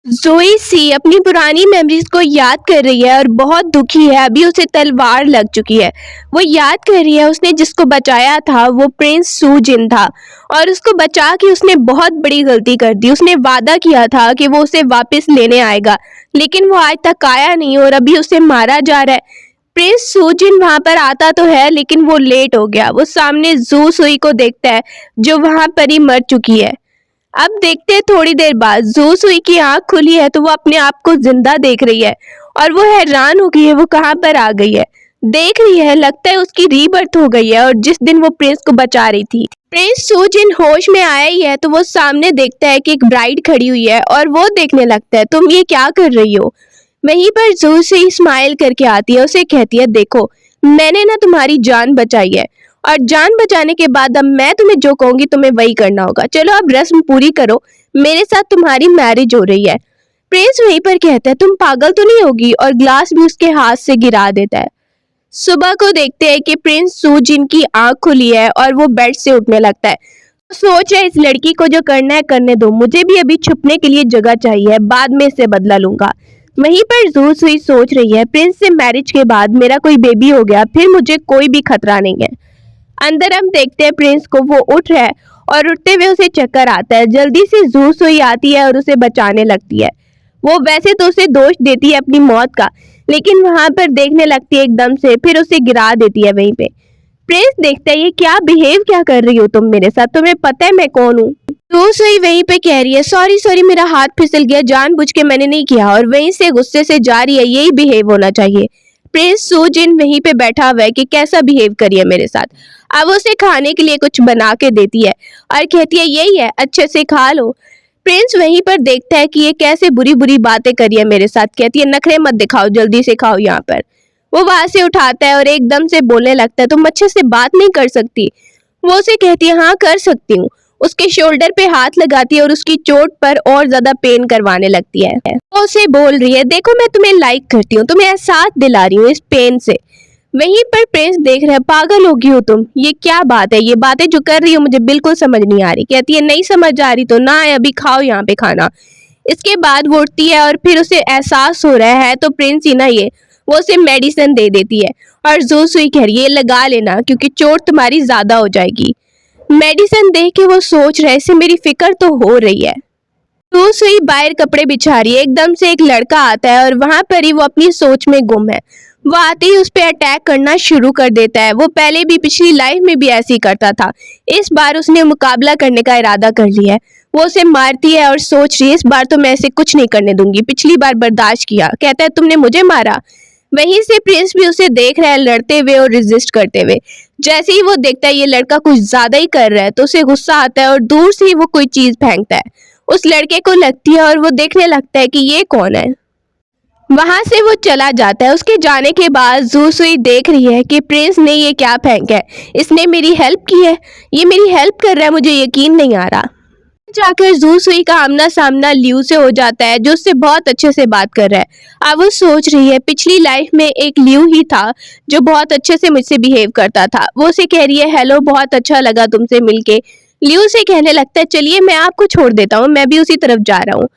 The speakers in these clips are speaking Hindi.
जोई सी अपनी पुरानी मेमोरीज को याद कर रही है और बहुत दुखी है। अभी उसे तलवार लग चुकी है। वो याद कर रही है उसने जिसको बचाया था वो प्रिंस सूजिन था और उसको बचा के उसने बहुत बड़ी गलती कर दी। उसने वादा किया था कि वो उसे वापस लेने आएगा, लेकिन वो आज तक आया नहीं और अभी उसे मारा जा रहा है। प्रिंस सूजिन वहां पर आता तो है लेकिन वो लेट हो गया। वो सामने जू सुई को देखता है जो वहां पर ही मर चुकी है। अब देखते हैं थोड़ी देर बाद जू सुई की आंख खुली है तो वो अपने आप को जिंदा देख रही है और वो हैरान हो गई है वो कहाँ पर आ गई है। देख रही है, लगता है उसकी रीबर्थ हो गई है और जिस दिन वो प्रिंस को बचा रही थी। प्रिंस सूजिन होश में आया ही है तो वो सामने देखता है कि एक ब्राइड खड़ी हुई है और वो देखने लगता है तुम ये क्या कर रही हो। वहीं पर जू सुई स्माइल करके आती है, उसे कहती है देखो मैंने ना तुम्हारी जान बचाई है और जान बचाने के बाद अब मैं तुम्हें जो कहूंगी तुम्हें वही करना होगा। चलो अब रस्म पूरी करो, मेरे साथ तुम्हारी मैरिज हो रही है। प्रिंस वहीं पर कहता है तुम पागल तो नहीं होगी और ग्लास भी उसके हाथ से गिरा देता है। सुबह को देखते हैं कि प्रिंस सूजिन की आंख खुली है और वो बेड से उठने लगता है। सोच है इस लड़की को जो करना है करने दो, मुझे भी अभी छुपने के लिए जगह चाहिए, बाद में इसे बदला लूंगा। वहीं पर जू सुई सोच रही है प्रिंस से मैरिज के बाद मेरा कोई बेबी हो गया फिर मुझे कोई भी खतरा नहीं है। अंदर हम देखते हैं प्रिंस को, वो उठ रहा है और उठते हुए उसे चक्कर आता है। जल्दी से जू सुई आती है और उसे बचाने लगती है। वो वैसे तो उसे दोष देती है अपनी मौत का, लेकिन वहां पर देखने लगती है एकदम से, फिर उसे गिरा देती है वहीं पे। प्रिंस देखता है ये क्या बिहेव क्या कर रही हो तुम मेरे साथ, तुम्हें पता है मैं कौन हूँ। जू सुई वहीं पे कह रही है सॉरी सॉरी मेरा हाथ फिसल गया, जानबूझ के मैंने नहीं किया, और वहीं से गुस्से से जा रही है। यही बिहेव होना चाहिए। प्रिंस सूजिन वहीं पे बैठा हुआ है कि कैसा बिहेव करिए मेरे साथ। अब उसे खाने के लिए कुछ बना के देती है और कहती है यही है, अच्छे से खा लो। प्रिंस वहीं पर देखता है कि ये कैसे बुरी बुरी बातें करी है मेरे साथ। कहती है नखरे मत दिखाओ, जल्दी से खाओ यहाँ पर। वो वहां से उठाता है और एकदम से बोलने लगता है तुम अच्छे से बात नहीं कर सकती। वो उसे कहती है हाँ कर सकती हूँ। उसके शोल्डर पे हाथ लगाती है और उसकी चोट पर और ज्यादा पेन करवाने लगती है। वो उसे बोल रही है देखो मैं तुम्हें लाइक करती हूँ, तुम्हें एहसास दिला रही हूँ इस पेन से। वहीं पर प्रिंस देख रहा है पागल होगी हो तुम, ये क्या बात है, ये बातें जो कर रही हो मुझे बिल्कुल समझ नहीं आ रही। कहती है नहीं समझ आ रही तो ना है, अभी खाओ यहाँ पे खाना। इसके बाद वो उठती है और फिर उसे एहसास हो रहा है तो प्रिंस ही ना ये, वो उसे मेडिसिन दे देती है और जू सुई कह रही है लगा लेना क्योंकि चोट तुम्हारी ज्यादा हो जाएगी। मेडिसिन देख के वो सोच रहे इससे मेरी फिक्र तो हो रही है। जू सुई बाहर कपड़े बिछा रही है, एकदम से एक लड़का आता है और वहां पर ही वो अपनी सोच में गुम है। वो आते ही उस पर अटैक करना शुरू कर देता है। वो पहले भी पिछली लाइफ में भी ऐसे ही करता था। इस बार उसने मुकाबला करने का इरादा कर लिया है। वो उसे मारती है और सोच रही है इस बार तो मैं इसे कुछ नहीं करने दूंगी, पिछली बार बर्दाश्त किया। कहता है तुमने मुझे मारा। वहीं से प्रिंस भी उसे देख रहा है लड़ते हुए और रेजिस्ट करते हुए। जैसे ही वो देखता है ये लड़का कुछ ज्यादा ही कर रहा है तो उसे गुस्सा आता है और दूर से ही वो कोई चीज फेंकता है। उस लड़के को लगती है और वो देखने लगता है कि ये कौन है। वहां से वो चला जाता है। उसके जाने के बाद जू सुई देख रही है कि प्रिंस ने ये क्या फेंका है, इसने मेरी हेल्प की है, ये मेरी हेल्प कर रहा है, मुझे यकीन नहीं आ रहा। जाकर जू सुई का आमना सामना लियू से हो जाता है जो उससे बहुत अच्छे से बात कर रहा है। अब वो सोच रही है पिछली लाइफ में एक लियू ही था जो बहुत अच्छे से मुझसे बिहेव करता था। वो उसे कह रही है हेलो बहुत अच्छा लगा तुमसे मिलके। लियू से कहने लगता है चलिए मैं आपको छोड़ देता हूँ, मैं भी उसी तरफ जा रहा हूँ।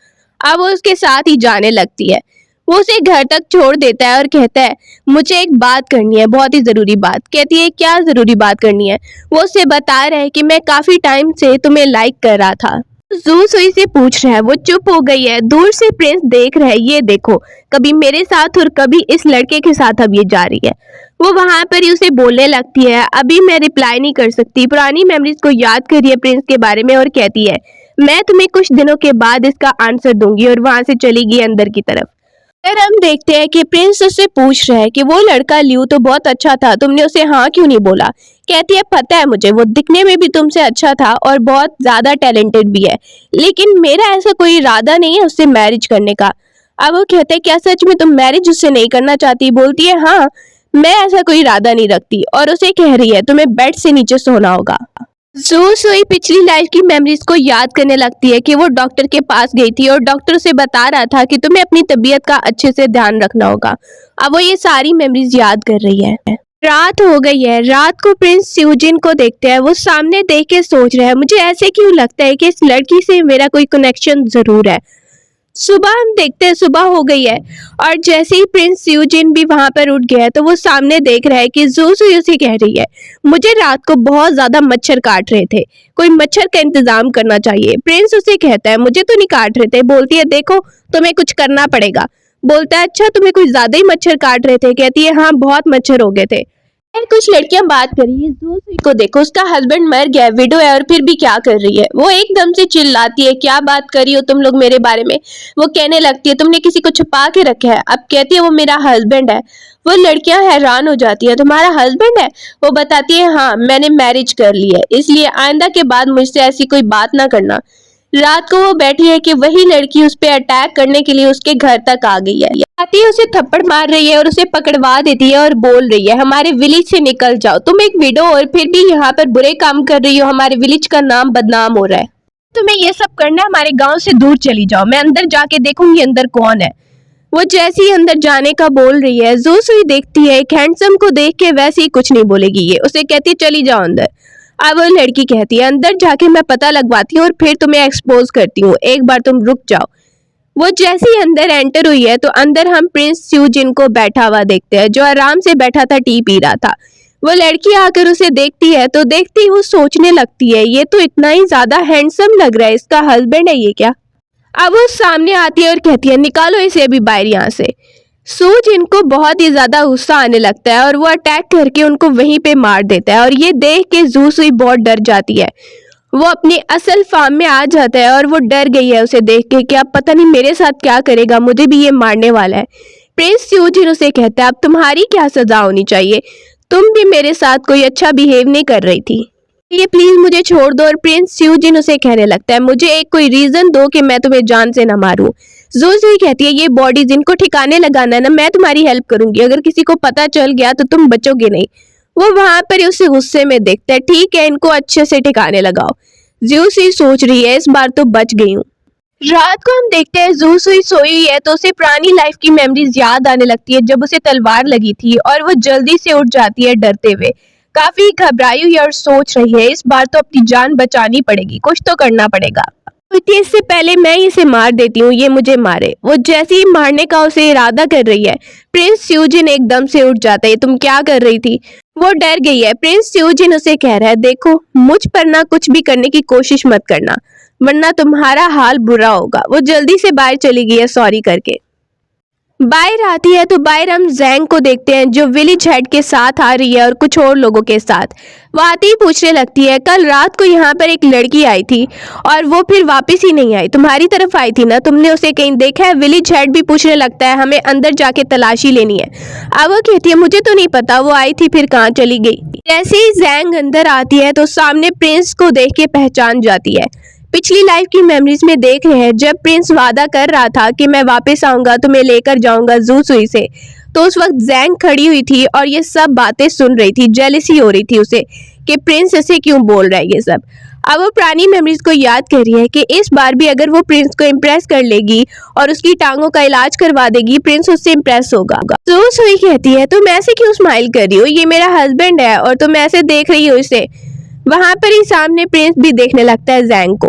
अब वो उसके साथ ही जाने लगती है। वो उसे घर तक छोड़ देता है और कहता है मुझे एक बात करनी है, बहुत ही जरूरी बात। कहती है क्या जरूरी बात करनी है। वो उसे बता रहा है कि मैं काफी टाइम से तुम्हें लाइक कर रहा था। जू सुई से पूछ रहा है, वो चुप हो गई है। दूर से प्रिंस देख रहा है, ये देखो कभी मेरे साथ और कभी इस लड़के के साथ अब ये जा रही है। वो वहां पर ही उसे बोलने लगती है अभी मैं रिप्लाई नहीं कर सकती, पुरानी मेमोरीज को याद करिए प्रिंस के बारे में, और कहती है मैं तुम्हें कुछ दिनों के बाद इसका आंसर दूंगी, और वहां से चली गई अंदर की तरफ। फिर हम देखते हैं कि प्रिंस उससे पूछ रहा है कि वो लड़का लियू तो बहुत अच्छा था, तुमने उसे हाँ क्यों नहीं बोला। कहती है पता है मुझे, वो दिखने में भी तुमसे अच्छा था और बहुत ज्यादा टैलेंटेड भी है, लेकिन मेरा ऐसा कोई इरादा नहीं है उससे मैरिज करने का। अब वो कहता है क्या सच में तुम मैरिज उससे नहीं करना चाहती। बोलती है हाँ मैं ऐसा कोई इरादा नहीं रखती, और उसे कह रही है तुम्हें बेड से नीचे सोना होगा। जू सुई पिछली लाइफ की मेमोरीज को याद करने लगती है कि वो डॉक्टर के पास गई थी और डॉक्टर उसे बता रहा था कि तुम्हें अपनी तबीयत का अच्छे से ध्यान रखना होगा। अब वो ये सारी मेमोरीज याद कर रही है। रात हो गई है। रात को प्रिंस सूजिन को देखते हैं। वो सामने देख के सोच रहा है मुझे ऐसे क्यों लगता है कि इस लड़की से मेरा कोई कनेक्शन जरूर है। सुबह हम देखते हैं सुबह हो गई है और जैसे ही प्रिंस यूजिन भी वहां पर उठ गया है तो वो सामने देख रहा है कि जू सुई उसे कह रही है, मुझे रात को बहुत ज्यादा मच्छर काट रहे थे, कोई मच्छर का इंतजाम करना चाहिए। प्रिंस उसे कहता है मुझे तो नहीं काट रहे थे। बोलती है देखो तुम्हें कुछ करना पड़ेगा। बोलता है अच्छा तुम्हें कुछ ज्यादा ही मच्छर काट रहे थे। कहती है हाँ बहुत मच्छर हो गए थे। यार कुछ लड़कियां बात कर रही है, जू सुई को देखो उसका हस्बैंड मर गया है, विडो है और फिर भी क्या कर रही है। वो एकदम से चिल्लाती है क्या बात कर रही हो तुम लोग मेरे बारे में। वो कहने लगती है तुमने किसी को छुपा के रखा है। अब कहती है वो मेरा हस्बैंड है। वो लड़कियां हैरान हो जाती है तुम्हारा हस्बैंड है। वो बताती है हाँ मैंने मैरिज कर ली है, इसलिए आइंदा के बाद मुझसे ऐसी कोई बात ना करना। रात को वो बैठी है कि वही लड़की उस पे अटैक करने के लिए उसके घर तक आ गई है। आती है उसे थप्पड़ मार रही है और उसे पकड़वा देती है और बोल रही है हमारे विलेज से निकल जाओ, तुम एक विडो और फिर भी यहाँ पर बुरे काम कर रही हो, हमारे विलेज का नाम बदनाम हो रहा है, तुम्हें ये सब करना है, हमारे गांव से दूर चली जाओ, मैं अंदर जाके देखूंगी अंदर कौन है। वो जैसे ही अंदर जाने का बोल रही है जू सुई देखती है एक हैंडसम को देख के वैसे ही कुछ नहीं बोलेगी, ये उसे कहती है चली जाओ अंदर। अब वो लड़की कहती है अंदर जाके मैं पता लगवाती हूँ और फिर तुम्हें एक्सपोज करती हूँ, एक बार तुम रुक जाओ। वो जैसे ही अंदर एंटर हुई है तो अंदर हम प्रिंस यूजिन को बैठा हुआ देखते हैं जो आराम से बैठा था, टी पी रहा था। वो लड़की आकर उसे देखती है तो देखती ही वो सोचने लगती है ये तो इतना ही ज्यादा हैंडसम लग रहा है, इसका हस्बैंड है ये क्या। अब वो सामने आती है और कहती है निकालो इसे अभी बाहर यहाँ से। सूजिन को बहुत ही ज्यादा गुस्सा आने लगता है और वो अटैक करके उनको वहीं पे मार देता है और ये देख के जू सुई बहुत डर जाती है। वो अपनी असल फार्म में आ जाता है और वो डर गई है उसे देख के कि अब पता नहीं मेरे साथ क्या करेगा, मुझे भी ये मारने वाला है। प्रिंस यूजिन उसे कहता है अब तुम्हारी क्या सजा होनी चाहिए, तुम भी मेरे साथ कोई अच्छा बिहेव नहीं कर रही थी, ये प्लीज मुझे छोड़ दो। और प्रिंस यूजिन उसे कहने लगता है मुझे एक कोई रीजन दो कि मैं तुम्हें जान से न मारूं। जू सुई कहती है ये बॉडी जिनको ठिकाने लगाना है ना मैं तुम्हारी हेल्प करूंगी, अगर किसी को पता चल गया तो तुम बचोगे नहीं। वो वहां पर उसे गुस्से में देखता है, ठीक है इनको अच्छे से ठिकाने लगाओ। जू सुई सोच रही है इस बार तो बच गई हूँ। रात को हम देखते हैं जू सुई सोई हुई है तो उसे पुरानी लाइफ की मेमोरीज याद आने लगती है जब उसे तलवार लगी थी और वो जल्दी से उठ जाती है डरते हुए, काफी घबराई हुई है और सोच रही है इस बार तो अपनी जान बचानी पड़ेगी, कुछ तो करना पड़ेगा। इससे पहले मैं इसे मार देती हूँ, ये मुझे मारे। वो जैसे ही मारने का उसे इरादा कर रही है प्रिंस यूजिन एकदम से उठ जाता है, तुम क्या कर रही थी। वो डर गई है। प्रिंस यूजिन उसे कह रहा है देखो मुझ पर ना कुछ भी करने की कोशिश मत करना वरना तुम्हारा हाल बुरा होगा। वो जल्दी से बाहर चली गई है सॉरी करके। बाहर आती है तो बाहर हम जैंग को देखते हैं जो विलेज हेड के साथ आ रही है और कुछ और लोगों के साथ। वो आती ही पूछने लगती है कल रात को यहाँ पर एक लड़की आई थी और वो फिर वापस ही नहीं आई, तुम्हारी तरफ आई थी ना, तुमने उसे कहीं देखा है। विलेज हेड भी पूछने लगता है हमें अंदर जाके तलाशी लेनी है। अब वो कहती है मुझे तो नहीं पता वो आई थी फिर कहाँ चली गई। जैसे ही जैंग अंदर आती है तो सामने प्रिंस को देख के पहचान जाती है। पिछली लाइफ की मेमोरीज में देख रहे हैं जब प्रिंस वादा कर रहा था कि मैं वापस आऊंगा तो मैं लेकर जाऊंगा जू सुई से, तो उस वक्त जैंग खड़ी हुई थी और ये सब बातें सुन रही थी, जेलसी हो रही थी उसे कि प्रिंस ऐसे क्यों बोल रहा है ये सब। अब वो पुरानी मेमोरीज को याद कर रही है कि इस बार भी अगर वो प्रिंस को इम्प्रेस कर लेगी और उसकी टांगों का इलाज करवा देगी प्रिंस उससे इम्प्रेस होगा। जू सुई कहती है तुम ऐसे क्यों स्माइल कर रही हो, ये मेरा हस्बैंड है और तुम ऐसे देख रही हो इसे। वहां पर ही सामने प्रिंस भी देखने लगता है जैंग को।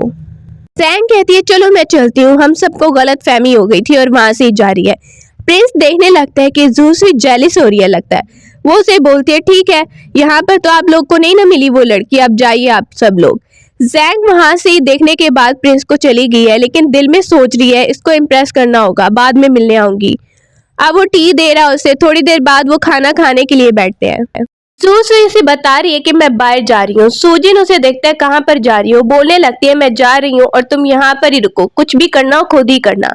जैंग कहती है चलो मैं चलती हूँ, हम सबको गलत फहमी हो गई थी, और वहां से जा रही है। प्रिंस देखने लगता है कि जू सुई जेलिस हो रही है लगता है। वो उसे बोलती है ठीक है यहाँ पर तो आप लोग को नहीं ना मिली वो लड़की, अब जाइए आप सब लोग। जैंग वहां से ही देखने के बाद प्रिंस को चली गई है लेकिन दिल में सोच रही है इसको इम्प्रेस करना होगा, बाद में मिलने आऊंगी। अब वो टी दे रहा है उसे, थोड़ी देर बाद वो खाना खाने के लिए बैठते हैं। जू सुई उसे बता रही है कि मैं बाहर जा रही हूँ। सूजिन उसे देखता है कहाँ पर जा रही हो, बोलने लगती है मैं जा रही हूँ और तुम यहाँ पर ही रुको, कुछ भी करना हो खुद ही करना।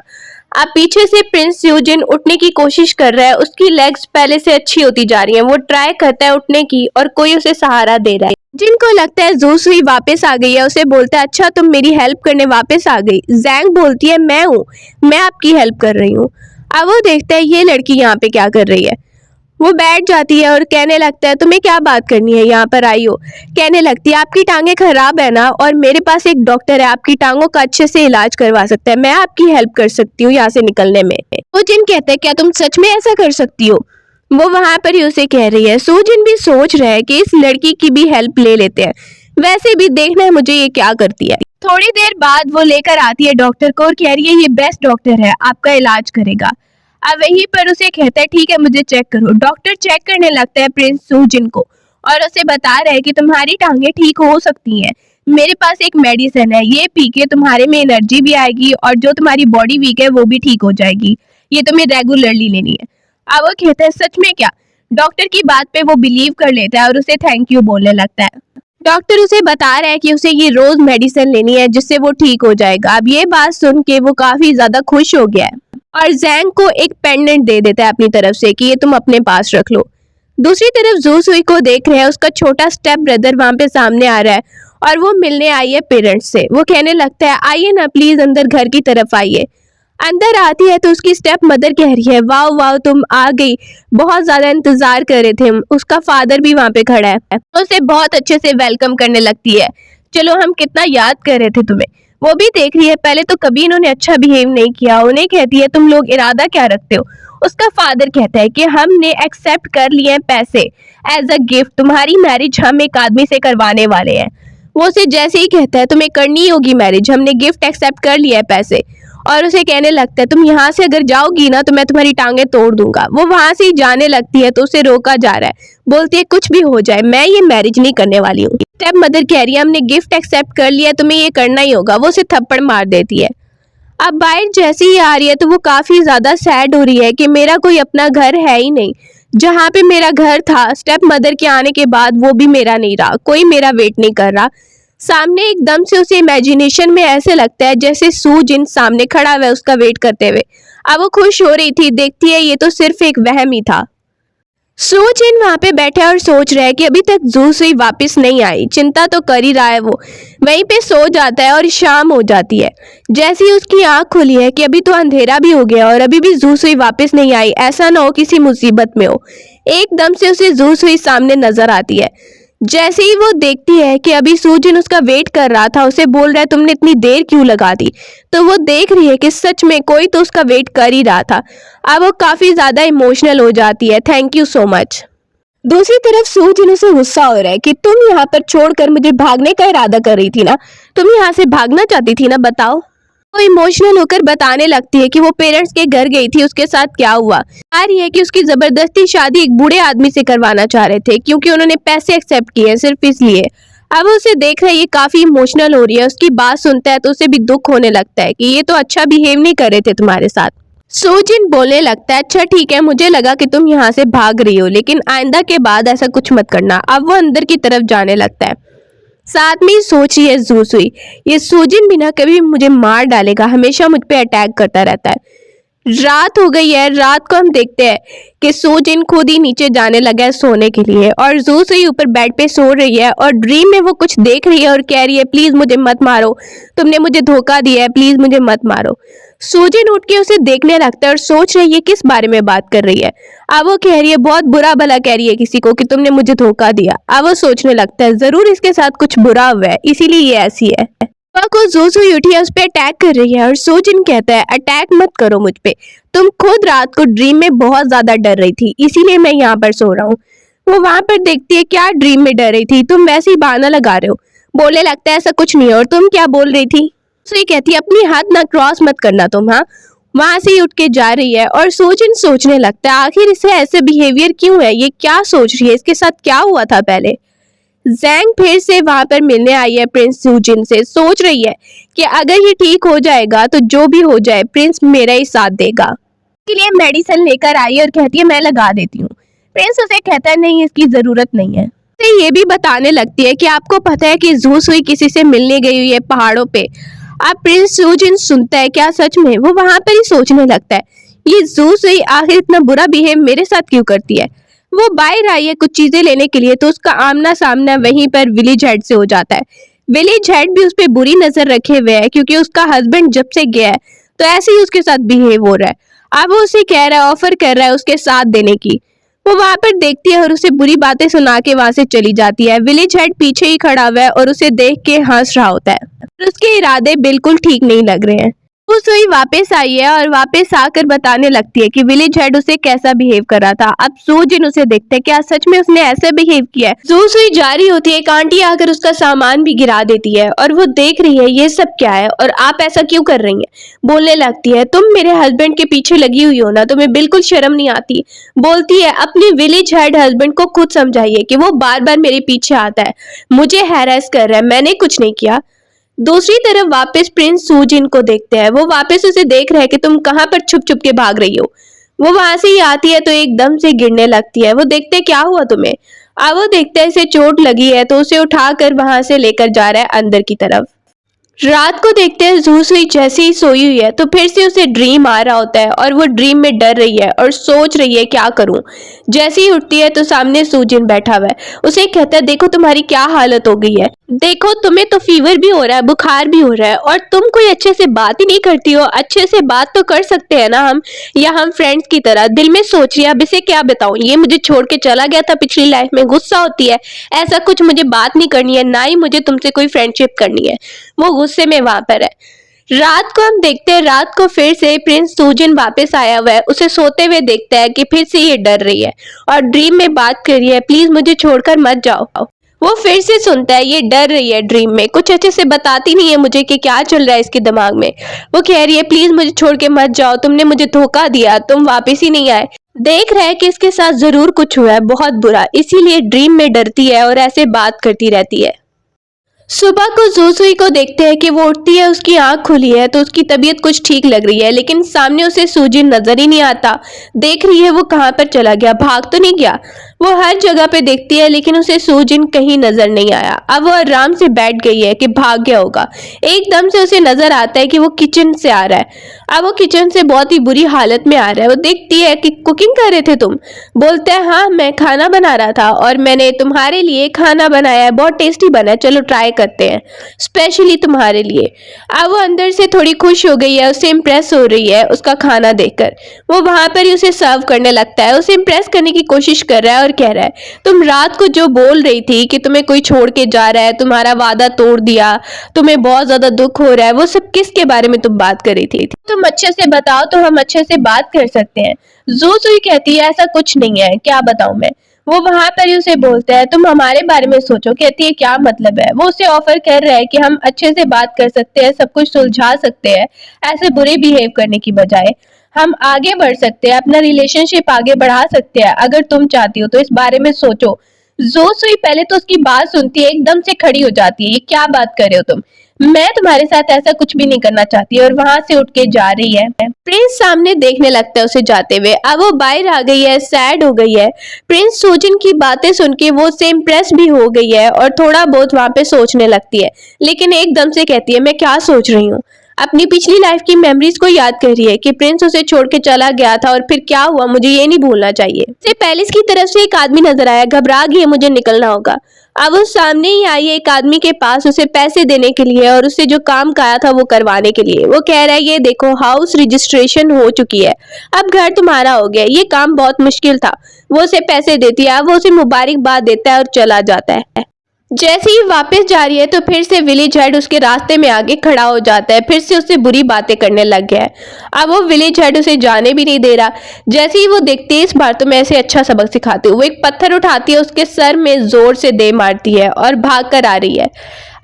अब पीछे से प्रिंस यूजिन उठने की कोशिश कर रहा है, उसकी लेग्स पहले से अच्छी होती जा रही हैं। वो ट्राई करता है उठने की और कोई उसे सहारा दे रहा है। जिनको लगता है जू सुई वापस आ गई है उसे बोलता है अच्छा तुम मेरी हेल्प करने वापस आ गई। जैंग बोलती है मैं हूँ, मैं आपकी हेल्प कर रही हूँ। अब वो देखता है ये लड़की यहाँ पे क्या कर रही है। वो बैठ जाती है और कहने लगता है तुम्हें क्या बात करनी है, यहाँ पर आई हो। कहने लगती है आपकी टांगे खराब है ना और मेरे पास एक डॉक्टर है, आपकी टांगों का अच्छे से इलाज करवा सकता है, मैं आपकी हेल्प कर सकती हूँ यहाँ से निकलने में। सूजिन कहता है क्या तुम सच में ऐसा कर सकती हो। वो वहां पर ही उसे कह रही है। सूजिन भी सोच रहा है कि इस लड़की की भी हेल्प ले लेते हैं। वैसे भी देखना है मुझे ये क्या करती है। थोड़ी देर बाद वो लेकर आती है डॉक्टर को और कह रही है ये बेस्ट डॉक्टर है, आपका इलाज करेगा। अब वहीं पर उसे कहता है ठीक है मुझे चेक करो। डॉक्टर चेक करने लगता है प्रिंस सूजिन को और उसे बता रहा है कि तुम्हारी टांगे ठीक हो सकती हैं। मेरे पास एक मेडिसिन है, ये पी के तुम्हारे में एनर्जी भी आएगी और जो तुम्हारी बॉडी वीक है वो भी ठीक हो जाएगी। ये तुम्हें रेगुलरली लेनी है। अब वो कहता है सच में क्या? डॉक्टर की बात पे वो बिलीव कर लेता है और उसे थैंक यू बोलने लगता है। डॉक्टर उसे बता रहा है कि उसे ये रोज मेडिसिन लेनी है जिससे वो ठीक हो जाएगा। अब ये बात सुन के वो काफी ज्यादा खुश हो गया है और जैंग को एक पेंडेंट दे देता है अपनी तरफ से कि ये तुम अपने पास रख लो। दूसरी तरफ जू सुई को देख रहे हैं, उसका छोटा स्टेप ब्रदर वहां पे सामने आ रहा है और वो मिलने आई है पेरेंट्स से। वो कहने लगता है आइए ना प्लीज अंदर, घर की तरफ आइए। अंदर आती है तो उसकी स्टेप मदर कह रही है वाओ वाओ तुम आ गई, बहुत ज्यादा इंतजार कर रहे थे हम। उसका फादर भी वहां पे खड़ा है, उसे बहुत अच्छे से वेलकम करने लगती है। चलो हम कितना याद कर रहे थे तुम्हें। वो भी देख रही है पहले तो कभी इन्होंने अच्छा बिहेव नहीं किया। उन्हें कहती है तुम लोग इरादा क्या रखते हो। उसका फादर कहता है कि हमने एक्सेप्ट कर लिए हैं पैसे एज अ गिफ्ट, तुम्हारी मैरिज हम एक आदमी से करवाने वाले हैं। वो उसे जैसे ही कहता है तुम्हें करनी होगी मैरिज, हमने गिफ्ट एक्सेप्ट कर लिया है पैसे, और उसे कहने लगता है तुम यहाँ से अगर जाओगी ना तो मैं तुम्हारी टांगे तोड़ दूंगा। वो वहां से ही जाने लगती है तो उसे रोका जा रहा है। बोलती है कुछ भी हो जाए मैं ये मैरिज नहीं करने वाली हूँ। स्टेप मदर कह रही है हमने गिफ्ट एक्सेप्ट कर लिया, तुम्हें ये करना ही होगा। वो उसे थप्पड़ मार देती है। अब बाइट जैसे ही आ रही है तो वो काफी ज्यादा सैड हो रही है कि मेरा कोई अपना घर है ही नहीं। जहाँ पे मेरा घर था स्टेप मदर के आने के बाद वो भी मेरा नहीं रहा, कोई मेरा वेट नहीं कर रहा। सामने एकदम से उसे इमेजिनेशन में ऐसे लगता है जैसे सू जिन सामने खड़ा हुआ है उसका वेट करते हुए। अब वो खुश हो रही थी, देखती है ये तो सिर्फ एक वहम ही था। सू जिन वहां पे बैठा और सोच रहा है कि अभी तक जू सुई वापस नहीं आई। चिंता तो कर ही रहा है वो। वहीं पे सो जाता है और शाम हो जाती है। जैसे ही उसकी आंख खुली है कि अभी तो अंधेरा भी हो गया और अभी भी जू सुई वापस नहीं आई, ऐसा ना हो किसी मुसीबत में हो। एकदम से उसे जू सुई सामने नजर आती है। जैसे ही वो देखती है कि अभी सूजिन उसका वेट कर रहा था, उसे बोल रहा है तुमने इतनी देर क्यों लगा दी, तो वो देख रही है कि सच में कोई तो उसका वेट कर ही रहा था। अब वो काफी ज्यादा इमोशनल हो जाती है, थैंक यू सो मच। दूसरी तरफ सूजिन उसे गुस्सा हो रहा है कि तुम यहाँ पर छोड़कर मुझे भागने का इरादा कर रही थी ना, तुम यहाँ से भागना चाहती थी ना, बताओ। वो इमोशनल होकर बताने लगती है कि वो पेरेंट्स के घर गई थी, उसके साथ क्या हुआ। आ रही है कि उसकी जबरदस्ती शादी एक बूढ़े आदमी से करवाना चाह रहे थे क्योंकि उन्होंने पैसे एक्सेप्ट किए सिर्फ इसलिए। अब उसे देख रहा है ये काफी इमोशनल हो रही है। उसकी बात सुनता है तो उसे भी दुख होने लगता है कि ये तो अच्छा बिहेव नहीं कर रहे थे तुम्हारे साथ। सूजिन बोलने लगता है अच्छा ठीक है, मुझे लगा कि तुम यहाँ से भाग रही हो, लेकिन आइंदा के बाद ऐसा कुछ मत करना। अब वो अंदर की तरफ जाने लगता है। साथ में ही सोच रही है जू सुई, ये सूजिन बिना कभी मुझे मार डालेगा, हमेशा मुझ पे अटैक करता रहता है। रात हो गई है। रात को हम देखते हैं कि सूजिन खुद ही नीचे जाने लगा है सोने के लिए और जू सुई ऊपर बेड पे सो रही है और ड्रीम में वो कुछ देख रही है और कह रही है प्लीज मुझे मत मारो, तुमने मुझे धोखा दिया है, प्लीज मुझे मत मारो। सूजिन उठ के उसे देखने लगता है और सोच रही है किस बारे में बात कर रही है। अब वो कह रही है बहुत बुरा भला कह रही है किसी को कि तुमने मुझे धोखा दिया। अब वो सोचने लगता है जरूर इसके साथ कुछ बुरा हुआ है इसीलिए ये ऐसी है। को जू सुई उठी है, उस पर अटैक कर रही है और सूजिन कहता है अटैक मत करो मुझ पे, तुम खुद रात को ड्रीम में बहुत ज्यादा डर रही थी इसीलिए मैं यहाँ पर सो रहा हूँ। वो वहां पर देखती है क्या ड्रीम में डर रही थी, तुम वैसे ही बहाना लगा रहे हो। बोलने लगता है ऐसा कुछ नहीं है, और तुम क्या बोल रही थी। सुई कहती है अपनी हाथ ना क्रॉस मत करना तुम। हाँ, वहां से ही उठ के जा रही है और सूजिन सोचने लगता है आखिर इसे ऐसे बिहेवियर क्यों है, ये क्या सोच रही है, इसके साथ क्या हुआ था पहले। जैंग फिर से वहां पर मिलने आई है प्रिंस सूजिन से। सोच रही है कि अगर ये ठीक हो जाएगा तो जो भी हो जाए प्रिंस मेरा ही साथ देगा। इसके लिए मेडिसिन लेकर आई और कहती है मैं लगा देती हूँ। प्रिंस उसे कहता है नहीं इसकी जरूरत नहीं है। तो ये भी बताने लगती है कि आपको पता है कि जू सुई किसी से मिलने गई हुई है पहाड़ों पे। अब प्रिंस सूजिन सुनता है क्या सच में। वो वहां पर ही सोचने लगता है ये जू सुई आखिर इतना बुरा बिहेव मेरे साथ क्यों करती है। वो बाहर आई है कुछ चीजें लेने के लिए तो उसका आमना सामना वहीं पर विलेज हेड से हो जाता है। विलेज हेड भी उस पर बुरी नजर रखे हुए है क्योंकि उसका हस्बैंड जब से गया है तो ऐसे ही उसके साथ बिहेव हो रहा है। अब वो उसे कह रहा है, ऑफर कर रहा है उसके साथ देने की। वो वहां पर देखती है और उसे बुरी बातें सुना के वहां से चली जाती है। विलेज हेड पीछे ही खड़ा हुआ है और उसे देख के हंस रहा होता है। उसके इरादे बिल्कुल ठीक नहीं लग रहे हैं। वो सुई वापस आई है और वापस आकर बताने लगती है कि विलेज हेड उसे कैसा बिहेव कर रहा था। अब सूजिन उसे देखते है, क्या सच में उसने ऐसे बिहेव किया है। जू सुई जा रही होती है, एक आंटी आकर उसका सामान भी गिरा देती है और वो देख रही है ये सब क्या है और आप ऐसा क्यों कर रही हैं। बोलने लगती है, तुम मेरे हस्बैंड के पीछे लगी हुई हो ना, तुम्हें बिल्कुल शर्म नहीं आती। बोलती है, अपने विलेज हेड हस्बैंड को खुद समझाइए कि वो बार बार मेरे पीछे आता है, मुझे हैरेस कर रहा है, मैंने कुछ नहीं किया। दूसरी तरफ वापस प्रिंस सूजिन को देखते हैं, वो वापस उसे देख रहे हैं कि तुम कहां पर छुप छुप के भाग रही हो। वो वहां से ही आती है तो एकदम से गिरने लगती है। वो देखते हैं क्या हुआ तुम्हें। अब वो देखते हैं इसे चोट लगी है तो उसे उठाकर वहां से लेकर जा रहा है अंदर की तरफ। रात को देखते हैं जू सुई जैसे ही सोई हुई है तो फिर से उसे ड्रीम आ रहा होता है और वो ड्रीम में डर रही है और सोच रही है क्या करूं। जैसे ही उठती है तो सामने सूजिन बैठा हुआ है। उसे कहता है, देखो तुम्हारी क्या हालत हो गई है, देखो तुम्हें तो फीवर भी हो रहा है, बुखार भी हो रहा है और तुम कोई अच्छे से बात ही नहीं करती हो। अच्छे से बात तो कर सकते हैं ना हम, या हम फ्रेंड्स की तरह। दिल में सोच रही है अब इसे क्या बताऊं, ये मुझे छोड़ के चला गया था पिछली लाइफ में, गुस्सा होती है। ऐसा कुछ मुझे बात नहीं करनी है, ना ही मुझे तुमसे कोई फ्रेंडशिप करनी है। वो गुस्से में वहां पर है। रात को हम देखते हैं, रात को फिर से प्रिंस सूजिन वापस आया हुआ है। उसे सोते हुए देखता है कि फिर से ये डर रही है और ड्रीम में बात कर रही है, प्लीज मुझे छोड़कर मत जाओ। वो फिर से सुनता है ये डर रही है ड्रीम में, कुछ अच्छे से बताती नहीं है मुझे कि क्या चल रहा है इसके दिमाग में। वो कह रही है, प्लीज मुझे छोड़ के मत जाओ, तुमने मुझे धोखा दिया, तुम वापस ही नहीं आए। देख रहा है कि इसके साथ जरूर कुछ हुआ है बहुत बुरा, इसीलिए ड्रीम में डरती है और ऐसे बात करती रहती है। सुबह को जूसुई को देखते हैं कि वो उठती है, उसकी आंख खुली है तो उसकी तबीयत कुछ ठीक लग रही है, लेकिन सामने उसे सूजिन नजर ही नहीं आता। देख रही है वो कहां पर चला गया, भाग तो नहीं गया। वो हर जगह पे देखती है लेकिन उसे सूजिन कहीं नजर नहीं आया। अब वो आराम से बैठ गई है कि भाग गया होगा। एकदम से उसे नजर आता है कि वो किचन से आ रहा है। अब वो किचन से बहुत ही बुरी हालत में आ रहा है। वो देखती है कि कुकिंग कर रहे थे तुम। बोलता है, हाँ मैं खाना बना रहा था और मैंने तुम्हारे लिए खाना बनाया है, बहुत टेस्टी बना है, चलो ट्राई करते हैं, स्पेशली तुम्हारे लिए। अब वो अंदर से थोड़ी खुश हो गई है, उससे इम्प्रेस हो रही है उसका खाना देखकर। वो वहां पर ही उसे सर्व करने लगता है, उसे इम्प्रेस करने की कोशिश कर रहा है और कह रहा है, तुम रात को जो बोल रही थी कि तुम्हें कोई छोड़ के जा रहा है, तुम्हारा वादा तोड़ दिया, तुम्हें बहुत ज्यादा दुख हो रहा है, वो सब किसके बारे में तुम बात कर रही थी? तुम अच्छे से बताओ तो हम अच्छे से बात कर सकते हैं। जो सुई कहती है, ऐसा कुछ नहीं है, क्या बताऊं मैं। वो वहां पर ही उसे बोलता है, तुम हमारे बारे में सोचो। कहती है, क्या मतलब है। वो उसे ऑफर कर रहा है कि हम अच्छे से बात कर सकते हैं, सब कुछ सुलझा सकते हैं, ऐसे बुरे बिहेव करने की बजाय हम आगे बढ़ सकते हैं, अपना रिलेशनशिप आगे बढ़ा सकते हैं, अगर तुम चाहती हो तो इस बारे में सोचो। जो सुई पहले तो उसकी बात सुनती है, एकदम से खड़ी हो जाती है, ये क्या बात कर रहे हो तुम, मैं तुम्हारे साथ ऐसा कुछ भी नहीं करना चाहती, और वहां से उठ के जा रही है। प्रिंस सामने देखने लगता है उसे जाते हुए। अब वो बाहर आ गई है, सैड हो गई है। प्रिंस सूजिन की बातें सुन के वो उससे इम्प्रेस भी हो गई है और थोड़ा बहुत वहां पे सोचने लगती है, लेकिन एकदम से कहती है, मैं क्या सोच रही हूँ। अपनी पिछली लाइफ की मेमोरीज को याद कर रही है कि प्रिंस उसे छोड़ के चला गया था और फिर क्या हुआ, मुझे ये नहीं भूलना चाहिए। से पैलेस की तरफ से एक आदमी नजर आया, घबरा गई है, मुझे निकलना होगा। अब वो सामने ही आई है एक आदमी के पास उसे पैसे देने के लिए और उससे जो काम कहा था वो करवाने के लिए। वो कह रहा है, ये देखो हाउस रजिस्ट्रेशन हो चुकी है, अब घर तुम्हारा हो गया, ये काम बहुत मुश्किल था। वो उसे पैसे देती है, अब वो उसे मुबारकबाद देता है और चला जाता है। जैसे ही वापस जा रही है तो फिर से विलेज हेड उसके रास्ते में आगे खड़ा हो जाता है, फिर से उससे बुरी बातें करने लग गया है। अब वो विलेज हेड उसे जाने भी नहीं दे रहा। जैसे ही वो देखती है इस बार तो मैं ऐसे अच्छा सबक सिखाती हूँ, वो एक पत्थर उठाती है, उसके सर में जोर से दे मारती है और भाग कर आ रही है।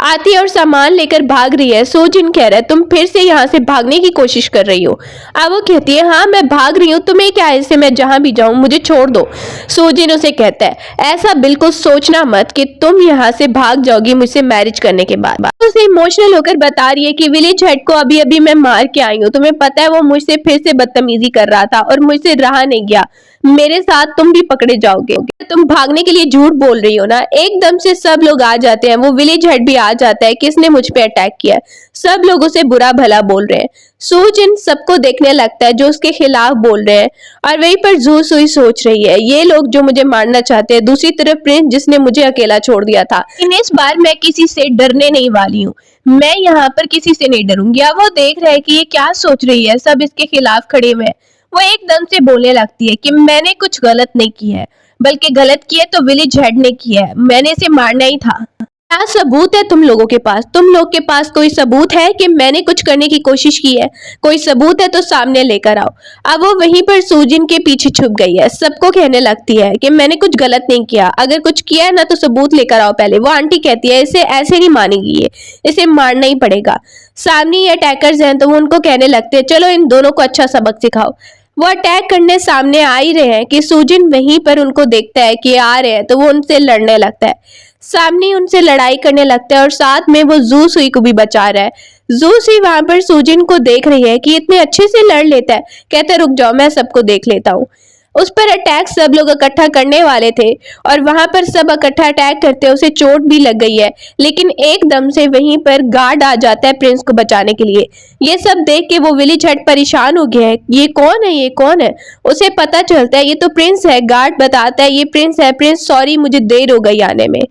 आती है और सामान लेकर भाग रही है। सूजिन कह रहा है, तुम फिर से यहाँ से भागने की कोशिश कर रही हो। अब वो कहती है, हाँ मैं भाग रही हूँ, तुम्हें क्या है इससे, मैं जहां भी जाऊं मुझे छोड़ दो। सूजिन उसे कहता है, ऐसा बिल्कुल सोचना मत कि तुम यहाँ से भाग जाओगी मुझसे मैरिज करने के बाद। उसे इमोशनल होकर बता रही है कि विलेज हेड को अभी अभी मैं मार के आई हूँ, तुम्हें पता है वो मुझसे फिर से बदतमीजी कर रहा था और मुझसे रहा नहीं गया, मेरे साथ तुम भी पकड़े जाओगे। तुम भागने के लिए झूठ बोल रही हो ना। एकदम से सब लोग आ जाते हैं, वो विलेज हेड भी आ जाता है, किसने मुझ पे अटैक किया। सब लोग उसे बुरा भला बोल रहे हैं। सूजिन सबको देखने लगता है जो उसके खिलाफ बोल रहे हैं, और वहीं पर जू सुई सोच रही है, ये लोग जो मुझे मारना चाहते हैं, दूसरी तरफ प्रिंस जिसने मुझे अकेला छोड़ दिया था। इस बार मैं किसी से डरने नहीं वाली हूँ, मैं यहाँ पर किसी से नहीं डरूंगी। अब वो देख रहा है कि ये क्या सोच रही है, सब इसके खिलाफ खड़े हुए हैं। वो एकदम से बोलने लगती है कि मैंने कुछ गलत नहीं किया है, बल्कि गलत किया तो विलेज हेड ने किया है, मैंने इसे मारना ही था। क्या सबूत है तुम लोगों के पास? तुम लोग के पास कोई सबूत है कि मैंने कुछ करने की कोशिश की है? कोई सबूत है तो सामने लेकर आओ। अब वो वहीं पर सूजिन के पीछे छुप गई है, सबको कहने लगती है कि मैंने कुछ गलत नहीं किया, अगर कुछ किया है ना तो सबूत लेकर आओ पहले। वो आंटी कहती है इसे ऐसे नहीं मानेगी, ये इसे मारना ही पड़ेगा। सामने ये अटैकर्स हैं तो वो उनको कहने लगते हैं चलो इन दोनों को अच्छा सबक सिखाओ। वो अटैक करने सामने आ ही रहे हैं कि सूजिन वहीं पर उनको देखता है कि आ रहे हैं तो वो उनसे लड़ने लगता है। सामने उनसे लड़ाई करने लगता है और साथ में वो जू सुई को भी बचा रहा है। जू सुई वहां पर सूजिन को देख रही है कि इतने अच्छे से लड़ लेता है, कहता है रुक जाओ मैं सबको देख लेता हूँ। उस पर अटैक सब लोग इकट्ठा करने वाले थे और वहां पर सब इकट्ठा अटैक करते उसे चोट भी लग गई है, लेकिन एकदम से वहीं पर गार्ड आ जाता है प्रिंस को बचाने के लिए। ये सब देख के वो विली झट परेशान हो गया है, ये कौन है, ये कौन है? उसे पता चलता है ये तो प्रिंस है। गार्ड बताता है ये प्रिंस है। प्रिंस सॉरी मुझे देर हो गई आने में।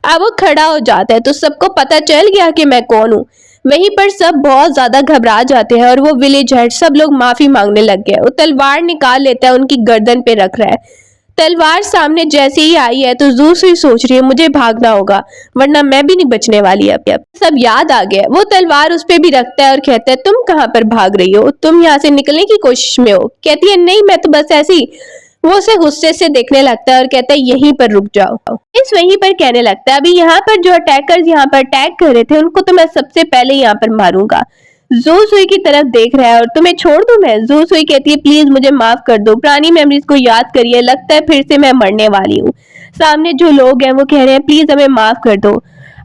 अब वो खड़ा हो जाता है तो सबको पता चल गया कि मैं कौन हूँ। वहीं पर सब बहुत ज्यादा घबरा जाते हैं और वो विलेज हेड सब लोग माफी मांगने लग गए। वो तलवार निकाल लेता है, उनकी गर्दन पे रख रहा है। तलवार सामने जैसे ही आई है तो जू सुई सोच रही है मुझे भागना होगा वरना मैं भी नहीं बचने वाली। अब सब याद आ गया। वो तलवार उस पे भी रखता है और कहता है तुम कहाँ पर भाग रही हो? तुम यहाँ से निकलने की कोशिश में हो? कहती है नहीं मैं तो बस ऐसे ही। वो उसे गुस्से से देखने लगता है और कहता है यहीं पर रुक जाओ। इस वहीं पर कहने लगता है अभी यहाँ पर जो अटैकर्स यहाँ पर अटैक कर रहे थे उनको तो मैं सबसे पहले यहाँ पर मारूंगा। जू सुई की तरफ देख रहा है और तुम्हें छोड़ दूं मैं? जू सुई कहती है प्लीज मुझे माफ कर दो, पुरानी मेमोरीज को याद करिए, लगता है फिर से मैं मरने वाली हूँ। सामने जो लोग हैं वो कह रहे हैं प्लीज हमें माफ कर दो।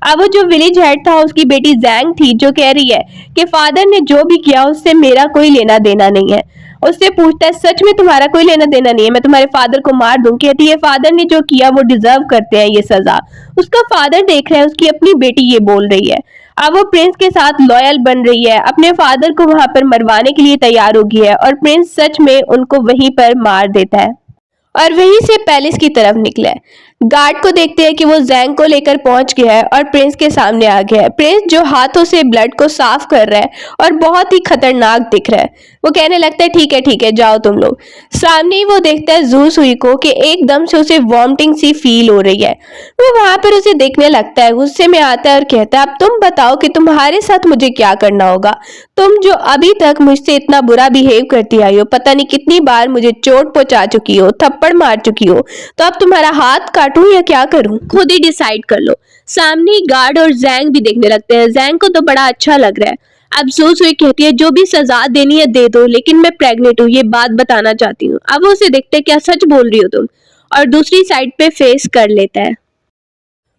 अब वो जो विलेज हेड था उसकी बेटी जैंग थी जो कह रही है कि फादर ने जो भी किया उससे मेरा कोई लेना देना नहीं है। उससे पूछता है सच में तुम्हारा कोई लेना देना नहीं है? मैं तुम्हारे फादर को मार दूं? कहती है फादर ने जो किया वो डिजर्व करते हैं ये सजा। उसका फादर देख रहा है, उसकी अपनी बेटी ये बोल रही है। अब वो प्रिंस के साथ लॉयल बन रही है, अपने फादर को वहां पर मरवाने के लिए तैयार हो गई है और प्रिंस सच में उनको वहीं पर मार देता है और वहीं से पैलेस की तरफ निकला है। गार्ड को देखते हैं कि वो जैंग को लेकर पहुंच गया है और प्रिंस के सामने आ गया है। प्रिंस जो हाथों से ब्लड को साफ कर रहा है और बहुत ही खतरनाक दिख रहा है। वो कहने लगता है ठीक है जाओ तुम लोग। सामने ही वो देखता है जू सुई को कि एकदम से उसे वॉमिटिंग सी फील हो रही है। वो वहां पर उसे देखने लगता है, गुस्से में आता है और कहता है अब तुम बताओ कि तुम्हारे साथ मुझे क्या करना होगा? तुम जो अभी तक मुझसे इतना बुरा बिहेव करती आई हो, पता नहीं कितनी बार मुझे चोट पहुंचा चुकी हो, थप्पड़ मार चुकी हो, तो अब तुम्हारा हाथ काटूं या क्या करूं? खुद ही डिसाइड कर लो। सामने गार्ड और जैंग भी देखने लगते हैं। जैंग को तो बड़ा अच्छा लग रहा है। अब जू सुई कहती है जो भी सजा देनी है दे दो, लेकिन मैं प्रेग्नेंट हूँ ये बात बताना चाहती हूँ। अब वो उसे देखते हैं क्या सच बोल रही हो तुम? और दूसरी साइड पे फेस कर लेता है।